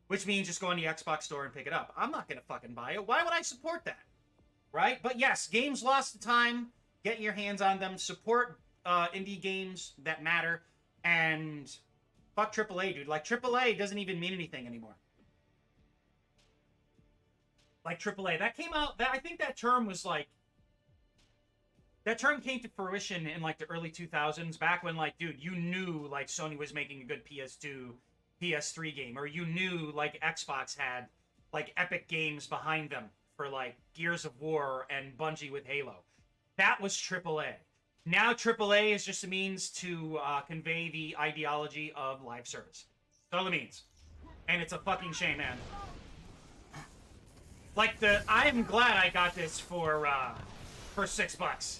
Which means just go on the Xbox store and pick it up. I'm not going to fucking buy it. Why would I support that? Right? But yes, games lost to time. Get your hands on them. Support indie games that matter. And fuck AAA, dude. Like, AAA doesn't even mean anything anymore. Like AAA, that came out. I think that term was like. That term came to fruition in like the early 2000s, back when, like, dude, you knew like Sony was making a good PS2, PS3 game, or you knew like Xbox had like epic games behind them for like Gears of War and Bungie with Halo. That was AAA. Now AAA is just a means to convey the ideology of live service. That's all it means, and it's a fucking shame, man. Like, I'm glad I got this for $6.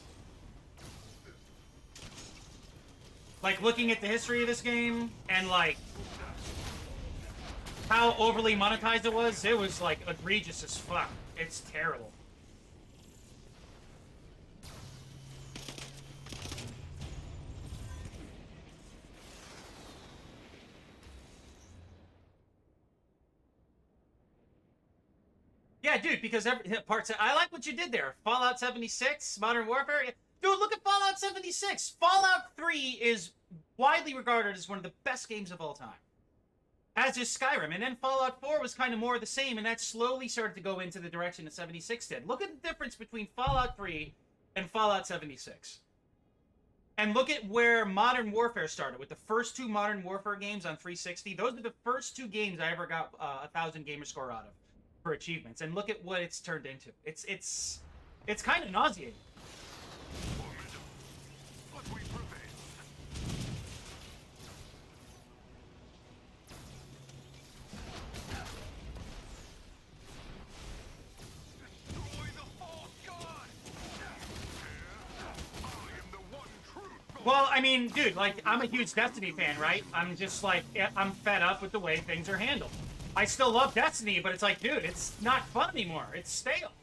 Like, looking at the history of this game and like how overly monetized it was like egregious as fuck. It's terrible. Yeah, dude, because I like what you did there. Fallout 76, Modern Warfare. Dude, look at Fallout 76. Fallout 3 is widely regarded as one of the best games of all time. As is Skyrim. And then Fallout 4 was kind of more of the same, and that slowly started to go into the direction that 76 did. Look at the difference between Fallout 3 and Fallout 76. And look at where Modern Warfare started, with the first two Modern Warfare games on 360. Those are the first two games I ever got 1,000 gamer score out of for achievements, and look at what it's turned into. It's kind of nauseating. Well, I mean, dude, like, I'm a huge Destiny fan, right? I'm just like, I'm fed up with the way things are handled. I still love Destiny, but it's like, dude, it's not fun anymore. It's stale.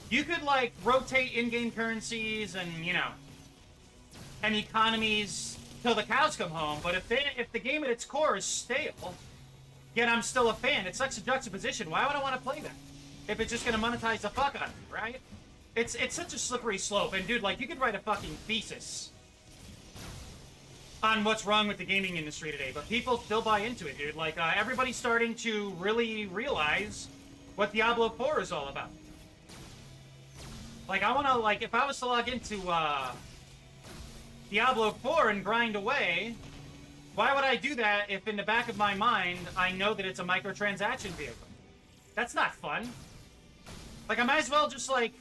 You could, like, rotate in-game currencies and, you know, and economies till the cows come home, but if the game at its core is stale, yet I'm still a fan, it's such a juxtaposition. Why would I want to play that? If it's just going to monetize the fuck out of me, right? It's such a slippery slope, and, dude, like, you could write a fucking thesis on what's wrong with the gaming industry today, but people still buy into it, dude. Like, everybody's starting to really realize what Diablo 4 is all about. Like, I want to, like, if I was to log into Diablo 4 and grind away, why would I do that if in the back of my mind I know that it's a microtransaction vehicle? That's not fun. Like, I might as well just, like,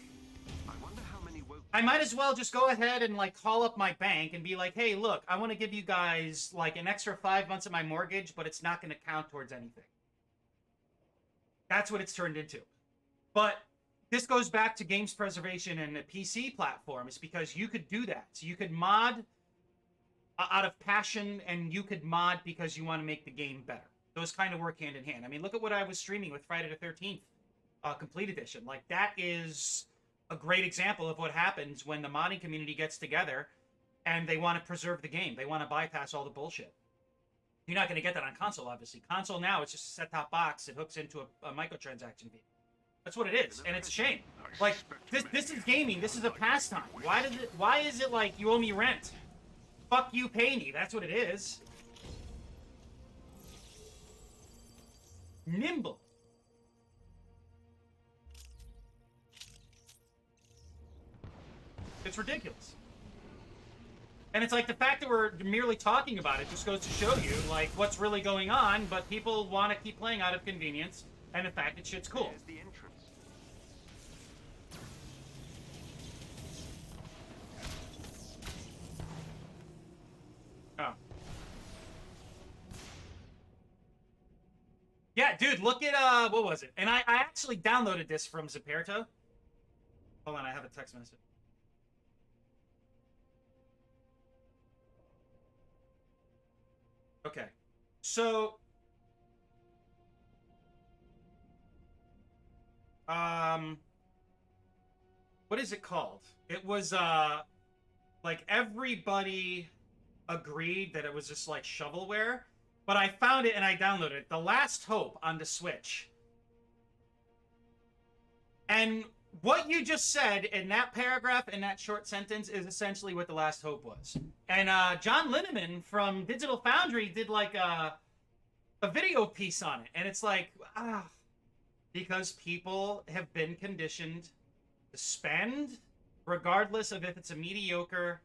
I might as well just go ahead and, like, call up my bank and be like, hey, look, I want to give you guys, like, an extra 5 months of my mortgage, but it's not going to count towards anything. That's what it's turned into. But this goes back to games preservation and the PC platform. It's because you could do that. So you could mod out of passion, and you could mod because you want to make the game better. Those kind of work hand in hand. I mean, look at what I was streaming with Friday the 13th Complete Edition. Like, that is a great example of what happens when the modding community gets together and they want to preserve the game. They want to bypass all the bullshit. You're not going to get that on console, obviously. Console now, it's just a set-top box. It hooks into a microtransaction fee. That's what it is, and it's a shame. Like, this is gaming. This is a pastime. Why is it like you owe me rent? Fuck you, pay me. That's what it is. Nimble. It's ridiculous. And it's like the fact that we're merely talking about it just goes to show you, like, what's really going on, but people want to keep playing out of convenience and the fact that shit's cool. look at what was it? And I actually downloaded this from Zaperto. Hold on, I have a text message. Okay. So what is it called? It was like everybody agreed that it was just like shovelware, but I found it and I downloaded it. The Last Hope on the Switch. And what you just said in that paragraph, in that short sentence, is essentially what The Last Hope was. And John Linneman from Digital Foundry did like a video piece on it. And it's like, because people have been conditioned to spend, regardless of if it's a mediocre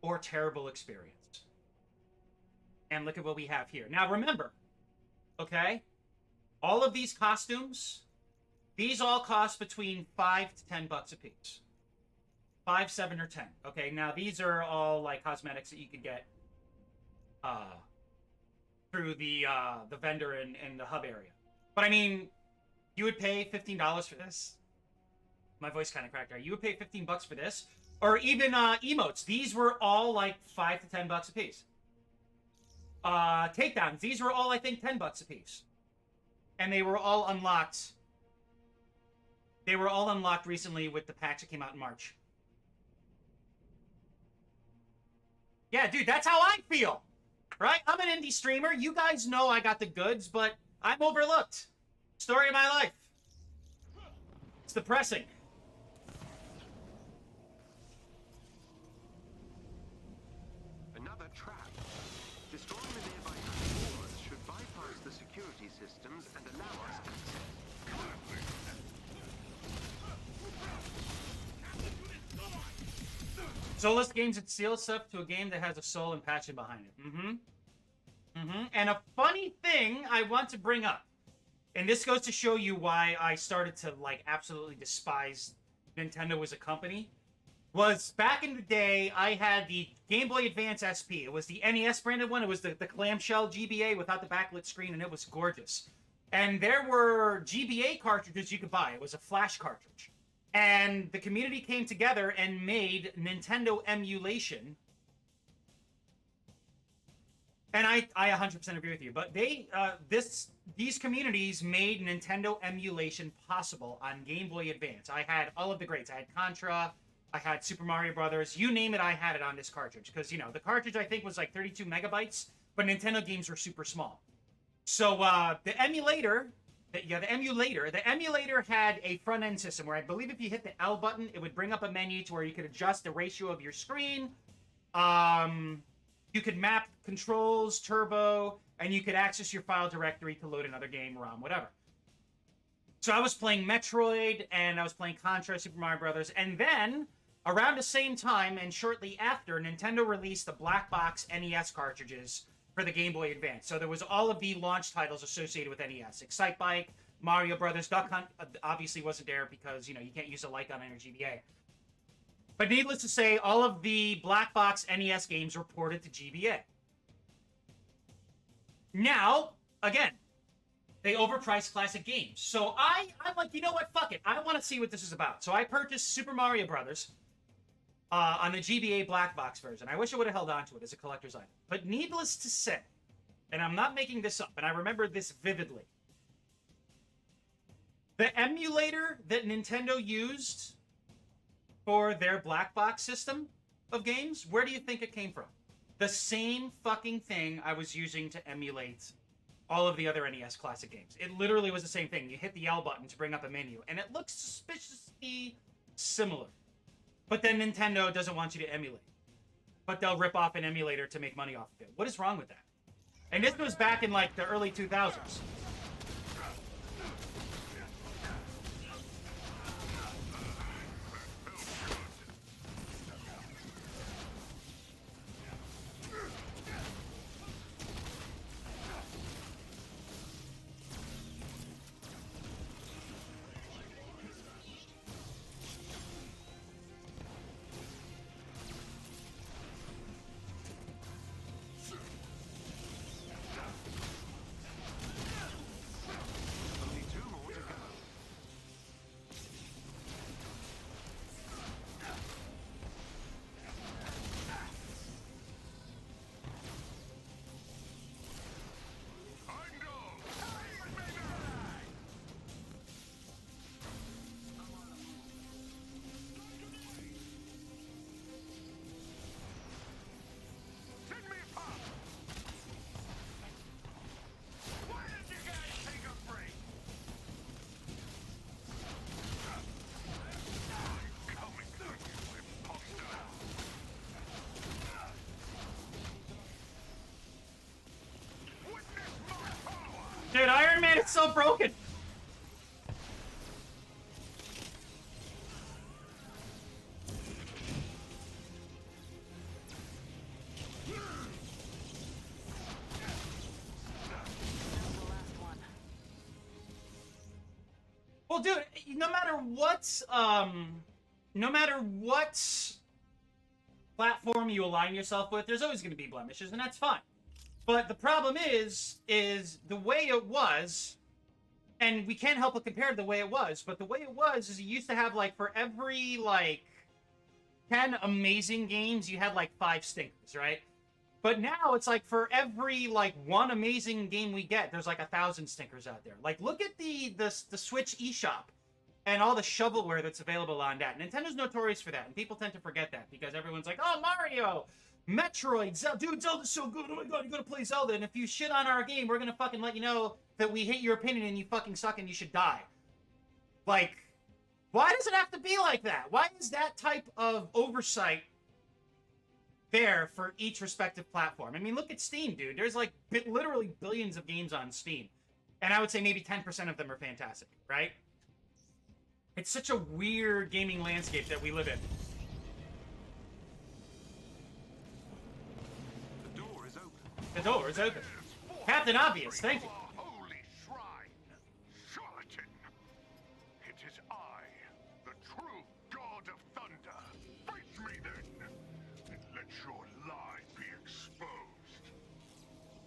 or terrible experience. And look at what we have here. Now remember, okay, all of these costumes, these all cost between $5 to $10 a piece. 5, 7, or 10. Okay, now these are all like cosmetics that you could get through the vendor in the hub area. But I mean, you would pay $15 for this. My voice kind of cracked there. You would pay $15 for this, or even emotes. These were all like $5 to $10 a piece. Takedowns. These were all I think $10 a piece, and they were all unlocked. They were all unlocked recently with the patch that came out in March. Yeah, dude, that's how I feel, right? I'm an indie streamer. You guys know I got the goods, but I'm overlooked. Story of my life. It's depressing. Another trap. Destroying the nearby transformers should bypass the security systems and allow us access. Soulless games that steal stuff to a game that has a soul and passion behind it. And a funny thing I want to bring up, and this goes to show you why I started to like absolutely despise Nintendo as a company, was back in the day I had the Game Boy Advance SP. It was the NES branded one. It was the clamshell GBA without the backlit screen, and it was gorgeous. And there were GBA cartridges you could buy. It was a flash cartridge. And the community came together and made Nintendo emulation. And I 100% agree with you. But these communities made Nintendo emulation possible on Game Boy Advance. I had all of the greats. I had Contra. I had Super Mario Brothers. You name it, I had it on this cartridge. Because, you know, the cartridge, I think, was like 32 megabytes. But Nintendo games were super small. So the emulator had a front-end system where I believe if you hit the L button, it would bring up a menu to where you could adjust the ratio of your screen. You could map controls, turbo, and you could access your file directory to load another game, ROM, whatever. So I was playing Metroid, and I was playing Contra, Super Mario Brothers, and then, around the same time, and shortly after, Nintendo released the black box NES cartridges for the Game Boy Advance. So there was all of the launch titles associated with NES. Excite Bike, Mario Brothers, Duck Hunt obviously wasn't there because, you know, you can't use a Lycon in a GBA. But needless to say, all of the black box NES games were ported to GBA. Now, again, they overpriced classic games. So I'm like, you know what? Fuck it. I want to see what this is about. So I purchased Super Mario Brothers on the GBA black box version. I wish I would have held on to it as a collector's item. But needless to say, and I'm not making this up, and I remember this vividly, the emulator that Nintendo used for their black box system of games, where do you think it came from? The same fucking thing I was using to emulate all of the other NES classic games. It literally was the same thing. You hit the L button to bring up a menu, and it looks suspiciously similar. But then Nintendo doesn't want you to emulate. But they'll rip off an emulator to make money off of it. What is wrong with that? And this was back in like the early 2000s. It's so broken. The last one. Well, dude, no matter what platform you align yourself with, there's always going to be blemishes, and that's fine. But the problem is the way it was, and we can't help but compare to the way it was, but the way it was is you used to have, like, for every, like, 10 amazing games, you had, like, 5 stinkers, right? But now it's like for every, like, 1 amazing game we get, there's like 1,000 stinkers out there. Like, look at the Switch eShop and all the shovelware that's available on that. Nintendo's notorious for that, and people tend to forget that because everyone's like, oh, Mario, Metroid, Zelda. Dude, Zelda's so good. Oh my god, you gotta play Zelda. And if you shit on our game, we're gonna fucking let you know that we hate your opinion and you fucking suck and you should die. Like, why does it have to be like that? Why is that type of oversight there for each respective platform? I mean, look at Steam, dude. There's like literally billions of games on Steam. And I would say maybe 10% of them are fantastic, right? It's such a weird gaming landscape that we live in. The door is open. The door is open. Captain Obvious, thank you. Our holy shrine, Charlatan. It is I, the true god of thunder. Face me then, and let your lie be exposed.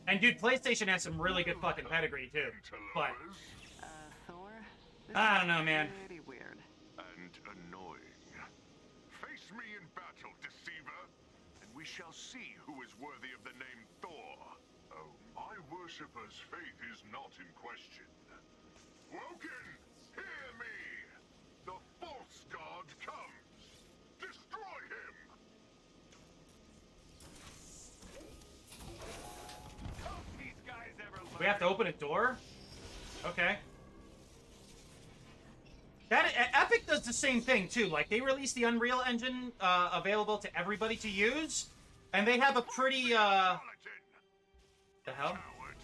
And dude, PlayStation has some really good fucking pedigree too. But Thor? This I is don't know, man. Pretty weird. And annoying. Face me in battle, deceiver, and we shall see who is worthy of the name Thor. Oh, my worshipper's faith is not in question. Woken, hear me! The false god comes! Destroy him! Hope these guys ever we have to open a door? Okay. That Epic does the same thing too. Like, they released the Unreal Engine available to everybody to use, and they have a pretty Charlatan! the hell? Coward!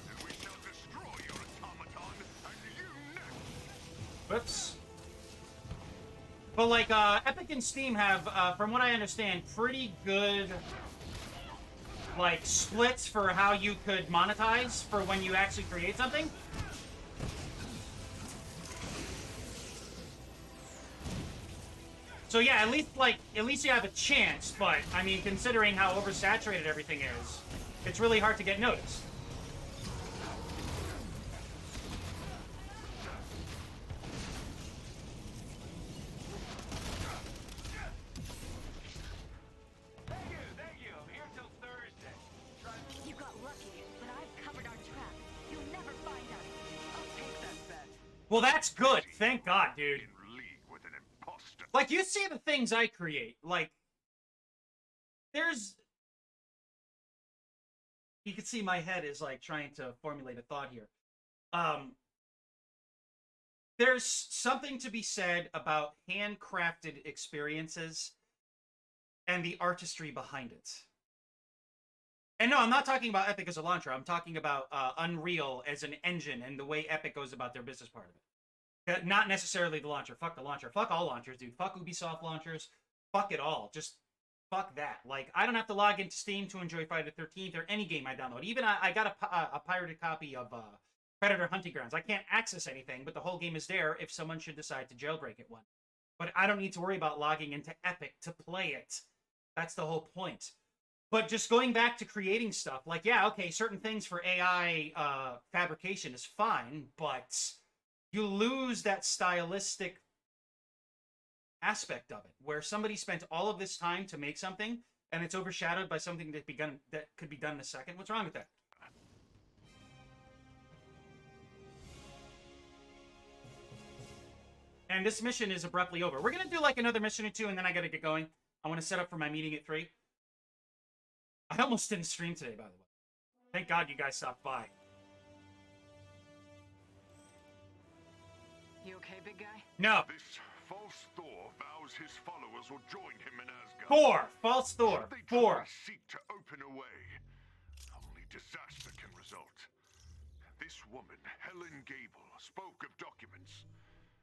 And we shall destroy your automaton, and you next! Whoops. But like Epic and Steam have, from what I understand, pretty good like splits for how you could monetize for when you actually create something. So yeah, at least you have a chance, but I mean, considering how oversaturated everything is, it's really hard to get noticed. Thank you. I'm here till Thursday. You got lucky, but I've covered our trap. You'll never find us. I'll take that bet. Well, that's good. Thank God, dude. In league with an imposter. Like, you see the things I create. Like, there's... You can see my head is, like, trying to formulate a thought here. There's something to be said about handcrafted experiences and the artistry behind it. And no, I'm not talking about Epic as a launcher. I'm talking about Unreal as an engine and the way Epic goes about their business part of it. Not necessarily the launcher. Fuck the launcher. Fuck all launchers, dude. Fuck Ubisoft launchers. Fuck it all. Just fuck that. Like, I don't have to log into Steam to enjoy Friday the 13th or any game I download. Even I got a pirated copy of Predator Hunting Grounds. I can't access anything, but the whole game is there if someone should decide to jailbreak it one. But I don't need to worry about logging into Epic to play it. That's the whole point. But just going back to creating stuff, like, yeah, okay, certain things for AI fabrication is fine, but you lose that stylistic aspect of it, where somebody spent all of this time to make something, and it's overshadowed by something that could be done in a second. What's wrong with that? And this mission is abruptly over. We're going to do, like, another mission or two, and then I got to get going. I want to set up for my meeting at 3. I almost didn't stream today, by the way. Thank God you guys stopped by. You okay, big guy? No. This false Thor vows his followers will join him in Asgard. 4. False Thor. Should they 4. truly seek to open a way, only disaster can result. This This woman, Helen Gable, spoke of documents.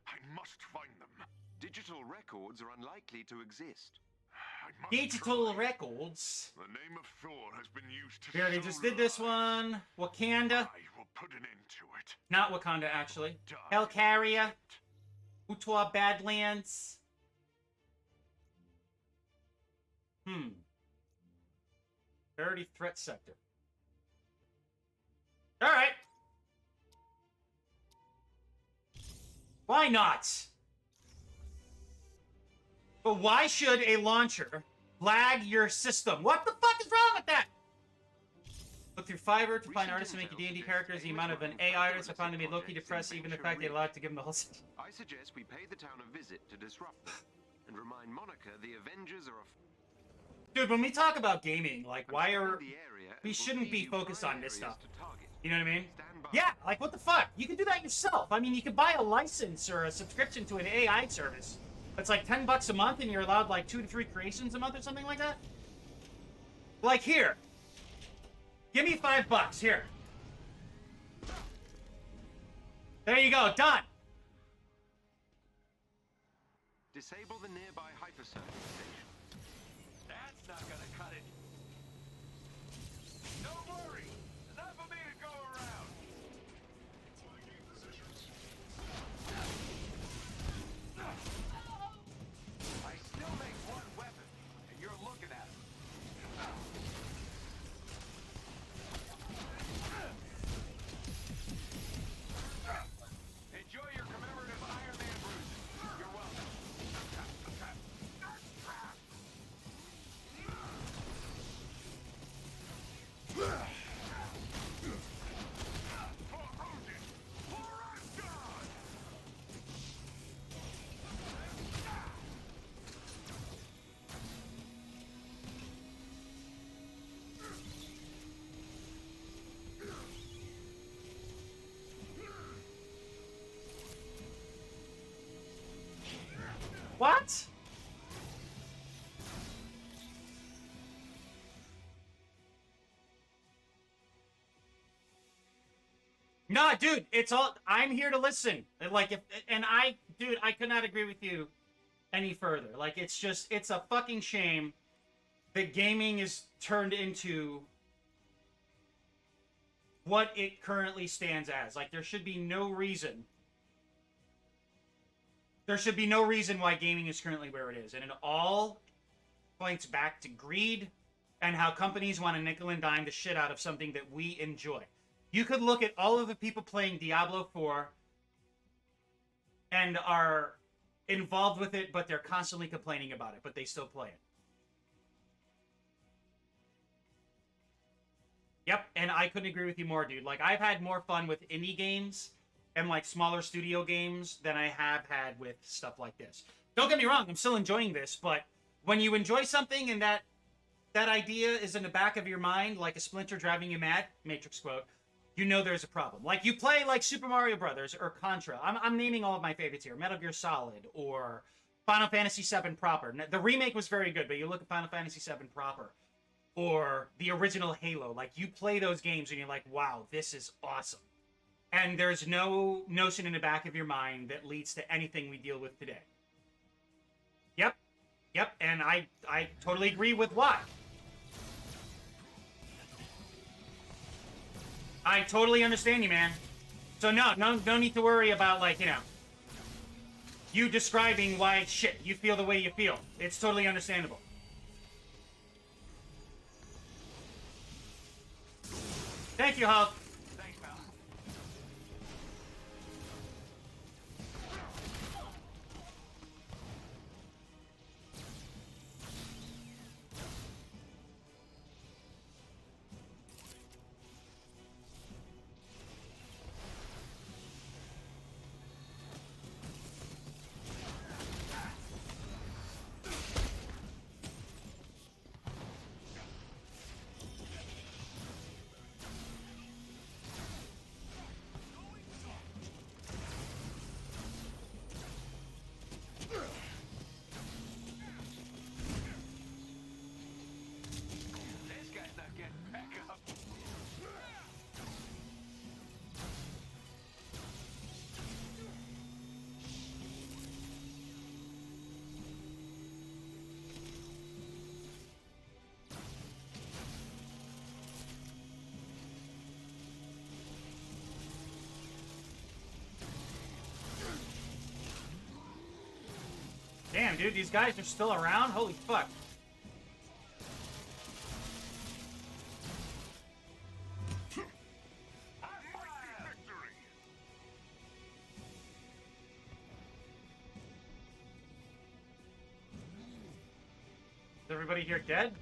I must find them. Digital records are unlikely to exist. I must Digital try. records. The name of Thor has been used to We already sow just did this lies. one. Wakanda. I will put an end to it. Not Wakanda, actually. Die. Helcaria. Utoa Badlands. Priority threat sector. Alright. Why not? But why should a launcher lag your system? What the fuck is wrong with that? Look through Fiverr to find artists to make D&D characters. The amount of an AI artist I found to be low-key depressed, even the fact they allowed to give them the whole... I suggest we pay the town a visit to disrupt them and remind Monica the Avengers are a... Dude, when we talk about gaming, like, why are... The area We and shouldn't we'll be feed you focused prime on this areas stuff. to target. You know what I mean? Stand by. Yeah, like, what the fuck? You can do that yourself. I mean, you can buy a license or a subscription to an AI service. It's like $10 a month, and you're allowed, like, 2 to 3 creations a month or something like that. Like, here. Give me $5. Here. There you go. Done. Disable the nearby hypercircuit station. That's not gonna cut it. Don't worry. Enough of me to go around. I still make one weapon, and you're looking at it. Enjoy your commemorative Iron Man bruises. You're welcome. For Odin! For Asgard! What? No, dude, it's all... I'm here to listen. Like, if... And dude, I could not agree with you any further. Like, it's just... It's a fucking shame that gaming is turned into what it currently stands as. Like, there should be no reason... There should be no reason why gaming is currently where it is. And it all points back to greed and how companies want to nickel and dime the shit out of something that we enjoy. You could look at all of the people playing Diablo 4 and are involved with it, but they're constantly complaining about it, but they still play it. Yep, and I couldn't agree with you more, dude. Like, I've had more fun with indie games and, like, smaller studio games than I have had with stuff like this. Don't get me wrong, I'm still enjoying this, but when you enjoy something and that idea is in the back of your mind, like a splinter driving you mad, Matrix quote, you know there's a problem. Like, you play, like, Super Mario Brothers or Contra. I'm naming all of my favorites here. Metal Gear Solid or Final Fantasy VII proper. The remake was very good, but you look at Final Fantasy VII proper or the original Halo. Like, you play those games and you're like, wow, this is awesome. And there's no notion in the back of your mind that leads to anything we deal with today. Yep, and I totally agree with why. I totally understand you, man. So no need to worry about, like, you know, you describing why, shit, you feel the way you feel. It's totally understandable. Thank you, Hulk. Thanks, pal. dude. These guys are still around? Holy fuck. Is everybody here dead?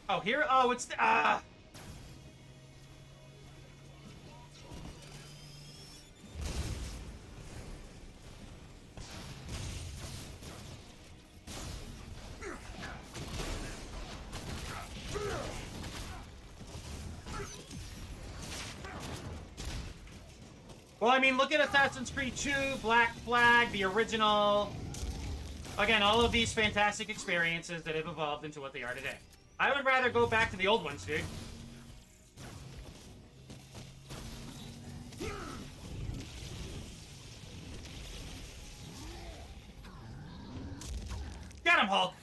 Oh, here? Oh, it's... Ah! Well, I mean, look at Assassin's Creed 2, Black Flag, the original. Again, all of these fantastic experiences that have evolved into what they are today. I would rather go back to the old ones, dude. Get him, Hulk!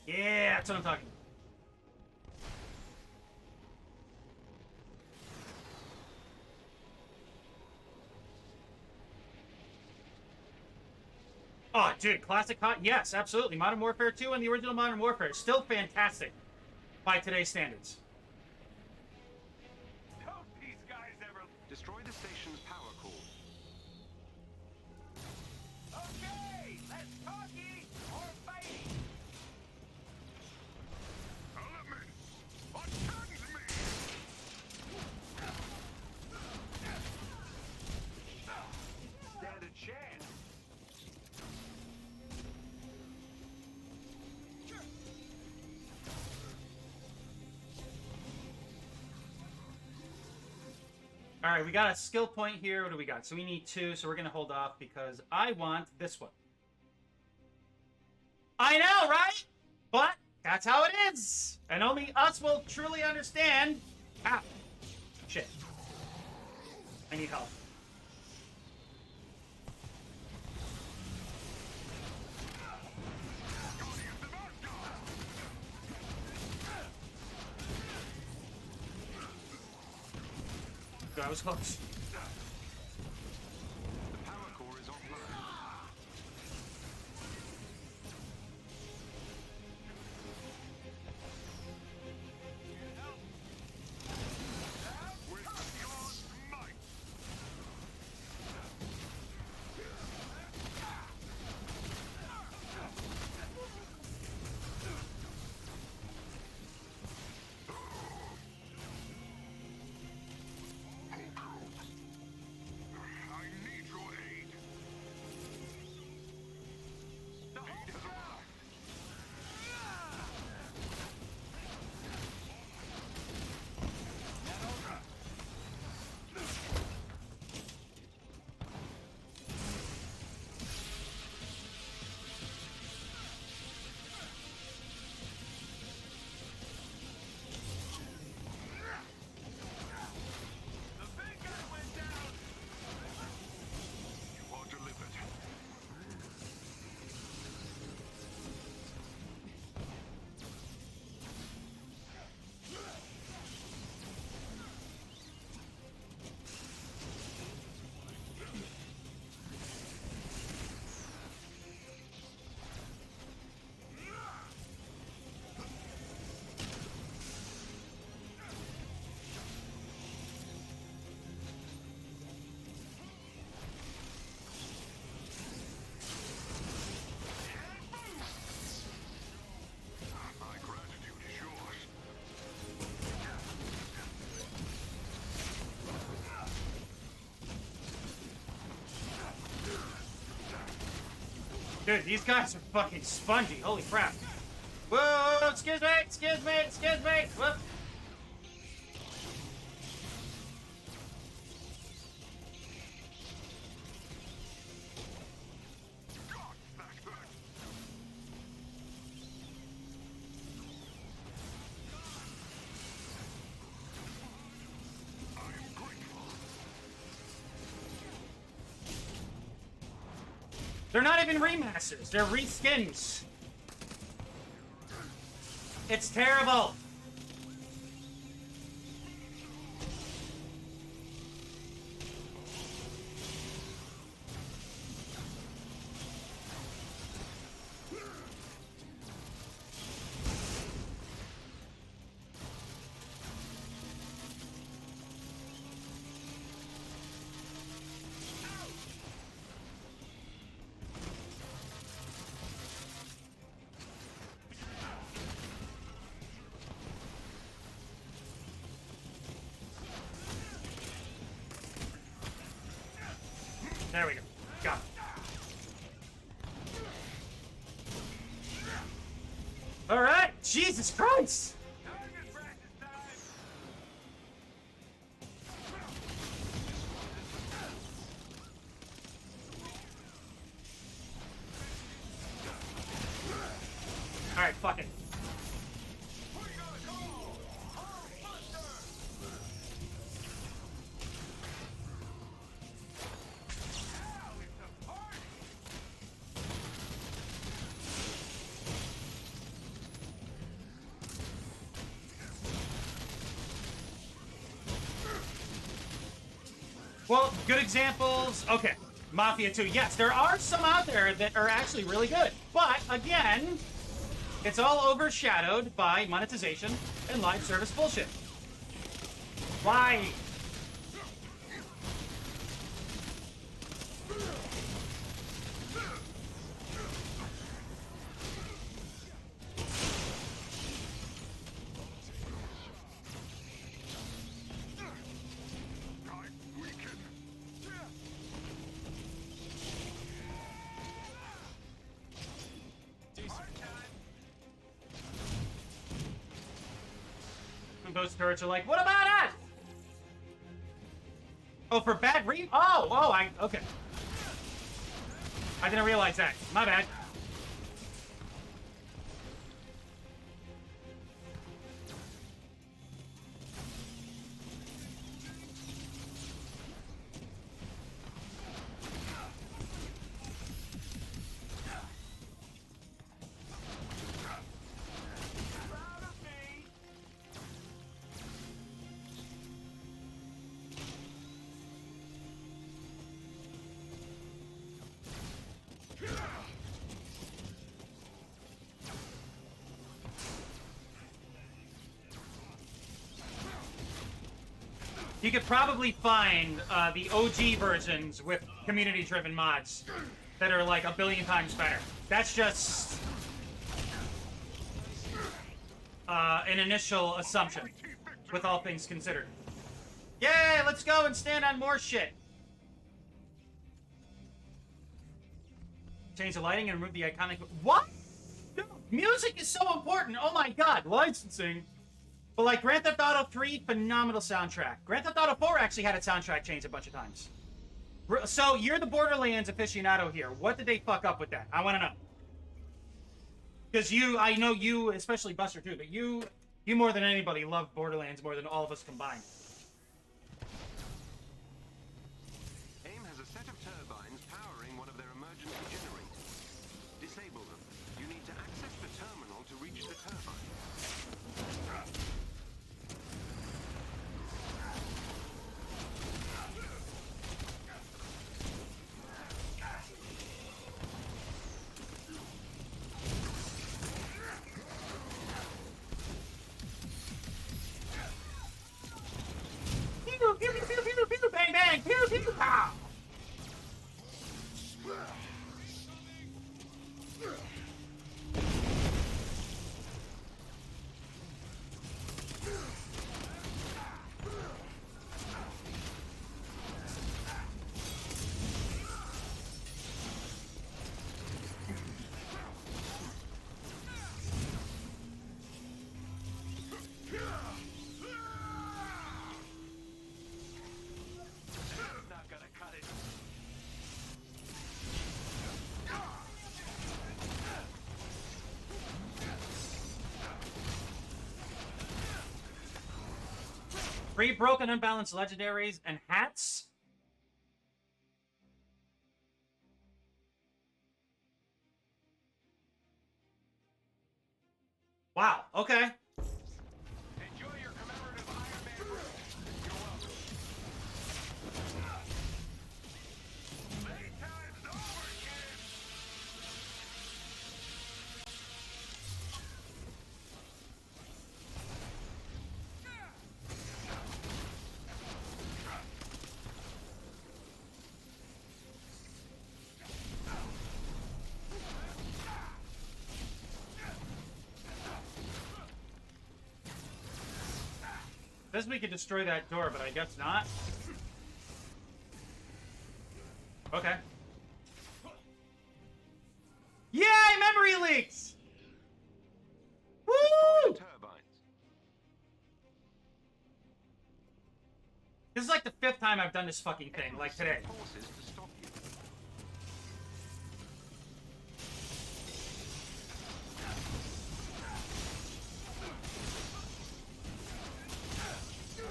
Yeah, that's what I'm talking about. Oh, dude, classic hot. Yes, absolutely. Modern Warfare 2 and the original Modern Warfare is still fantastic by today's standards. Don't these guys ever destroy the station's power core? Okay, let's talkie or fighting. Elements! Attend me! Stand a chance. All right, we got a skill point here. What do we got? So we need 2, so we're going to hold off because I want this one. I know, right? But that's how it is. And only us will truly understand. Ah, shit. I need help. That was close. The power core is offline. With God's might! I need your aid. Aid has arrived. The big guy went down. You are delivered. My gratitude is yours. Dude, these guys are fucking spongy. Holy crap. Whoa, excuse me, excuse me, excuse me. Whoop. God, that hurt. I am grateful. They're not even remasters. They're reskins. It's terrible. There we go. Got it. All right. Jesus Christ. All right, fuck it. Well, good examples. Okay, Mafia 2. Yes, there are some out there that are actually really good. But, again, it's all overshadowed by monetization and live service bullshit. Why? Those turrets are like, what about us? Oh, for bad okay. I didn't realize that. My bad. You could probably find the OG versions with community-driven mods that are like a billion times better. That's just an initial assumption, with all things considered. Yay, let's go and stand on more shit. Change the lighting and remove the iconic... What? Dude, music is so important. Oh my god, licensing. But like Grand Theft Auto 3, phenomenal soundtrack. Grand Theft Auto 4 actually had its soundtrack changed a bunch of times. So you're the Borderlands aficionado here. What did they fuck up with that? I want to know. Because I know you, especially Buster too, but you more than anybody love Borderlands more than all of us combined. AIM has a set of turbines powering one of their emergency generators. Disable them. You need to access the terminal to reach the turbine. Pew, pew, pew, pew, pew, pew, bang, bang, pew, pew, pow. Three broken, unbalanced legendaries and hats? Wow, okay. Enjoy your commemorative Iron Man room. You're welcome. Playtime's over, kids! Says we could destroy that door, but I guess not. Okay. Yay! Memory leaks! Destroy Woo! the turbines. This is like the 5th time I've done this fucking thing, like today. Forces to stop you.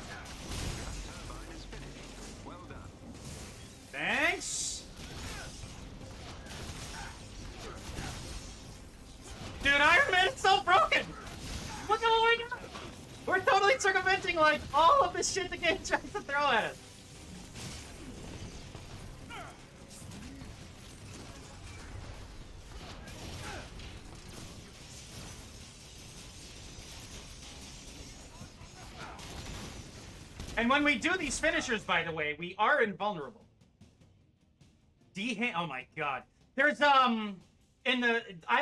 That turbine is finished. Well done. Thanks. Dude, Iron Man is so broken! Look at what we got! We're totally circumventing, like, all of the shit the game tries to throw at us. And when we do these finishers, by the way, we are invulnerable. Oh my god. There's, I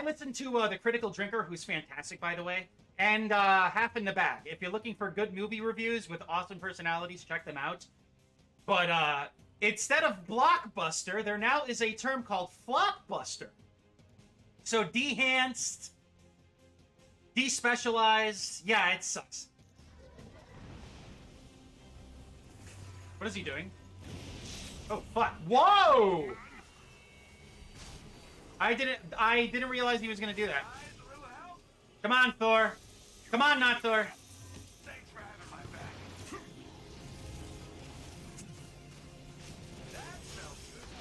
listened to, The Critical Drinker, who's fantastic, by the way, and, Half in the Bag. If you're looking for good movie reviews with awesome personalities, check them out. But, instead of blockbuster, there now is a term called flopbuster. So, dehanced, despecialized, yeah, it sucks. What is he doing? Oh, fuck. Whoa! I didn't realize he was gonna do that. Come on, Thor. Come on, not Thor. Thanks for having my back. That felt good.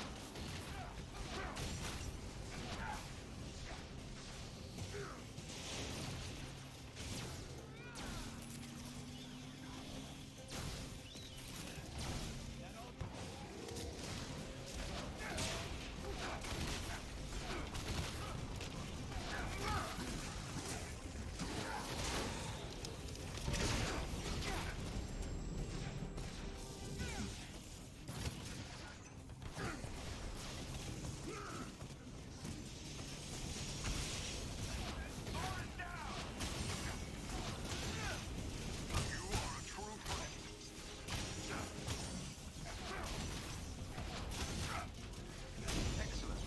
Excellent.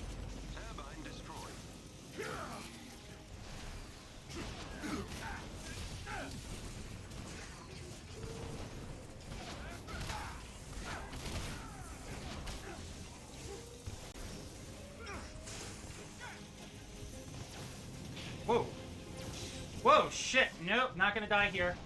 Turbine destroyed. Whoa. Whoa, shit. Nope, not gonna die here.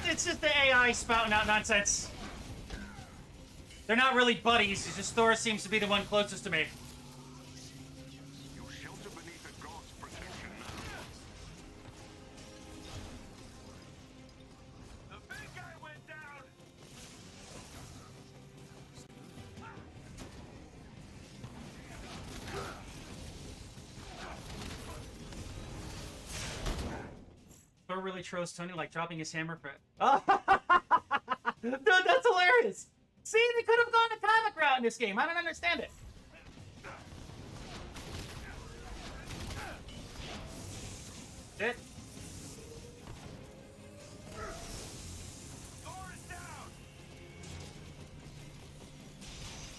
It's just the AI spouting out nonsense. They're not really buddies, it's just Thor seems to be the one closest to me. You shelter beneath a god's protection now. The big guy went down. Thor really chose Tony like dropping his hammer for... Oh. Dude, that's hilarious! See, they could have gone atomic route in this game. I don't understand it. Shit. Thor is down.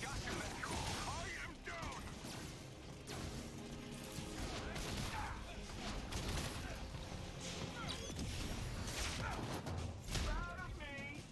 Gotcha, Metro. I am down. Proud of me.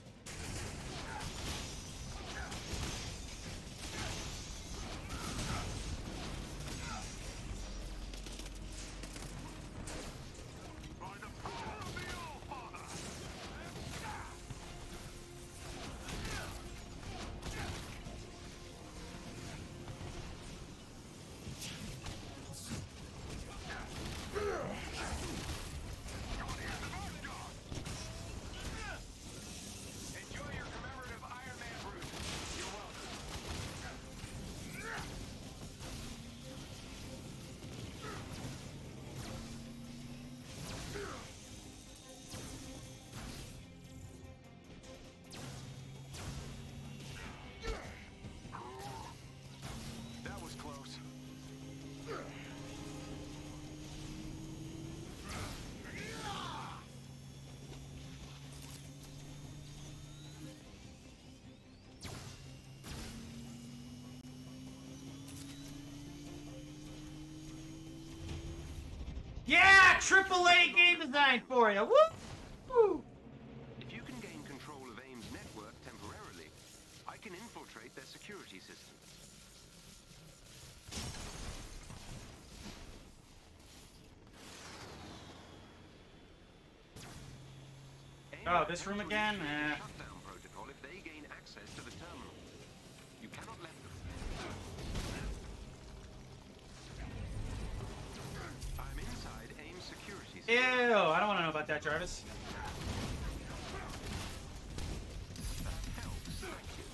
Yeah, AAA game design for you. Woo! If you can gain control of AIM's network temporarily, I can infiltrate their security system. Oh, this room again? Shutdown protocol if they gain access to the terminal. You cannot let them. I'm inside AIM security system. Ew, I don't want to know about that, Jarvis. That helps. Thank you.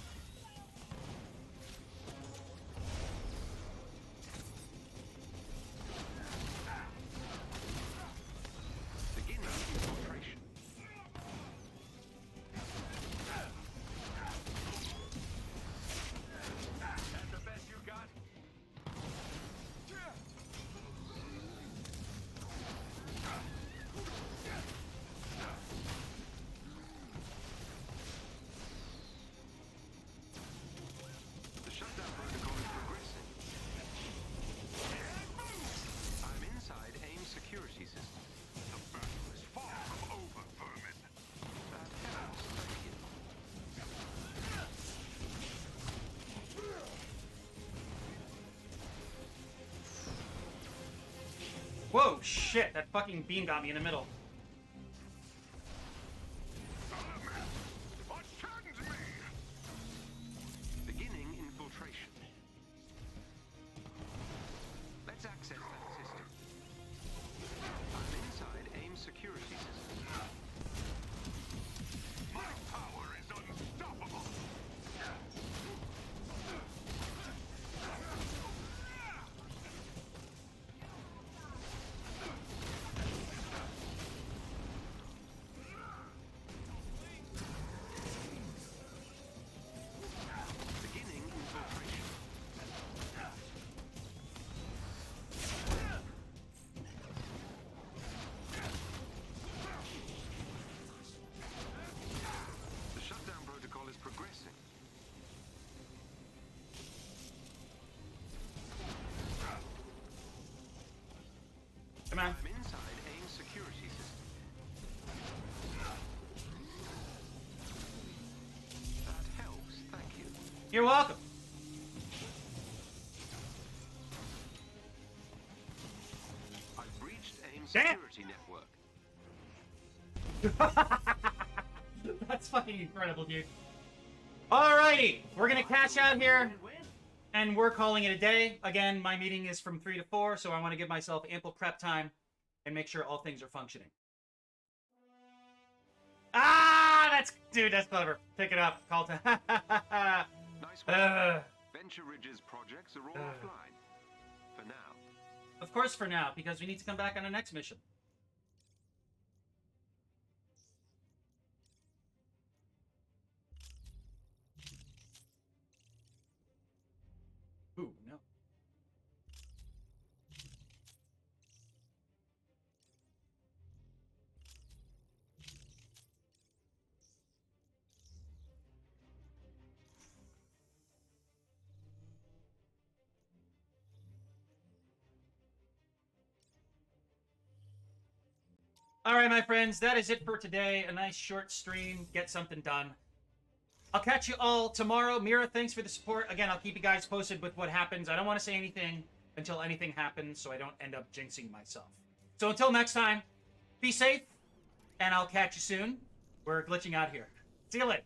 Beginning infiltration. That's the best you got? The shutdown protocol is progressing. I'm inside AIM security system. The battle is far from over, vermin. That helps. Thank you. Whoa, shit, that fucking beam got me in the middle. What Chattin's me? Beginning infiltration. Let's access that system. I'm inside AIM security system. My power is unstoppable. Beginning infiltration. The shutdown protocol is progressing. Come on. I'm inside AIM security system. That helps. Thank you. You're welcome. I've breached AIM Damn. security network. That's fucking incredible, dude. Alrighty, we're gonna cash out here, and we're calling it a day. Again, my meeting is from 3 to 4, so I want to give myself ample prep time and make sure all things are functioning. Ah, that's clever. Pick it up, call time. Nice work. Venture Ridge's projects are all offline. For now. Of course, for now, because we need to come back on the next mission. Ooh, no. All right, my friends, that is it for today. A nice short stream. Get something done. I'll catch you all tomorrow. Mira, thanks for the support. Again, I'll keep you guys posted with what happens. I don't want to say anything until anything happens so I don't end up jinxing myself. So until next time, be safe, and I'll catch you soon. We're glitching out here. See you later.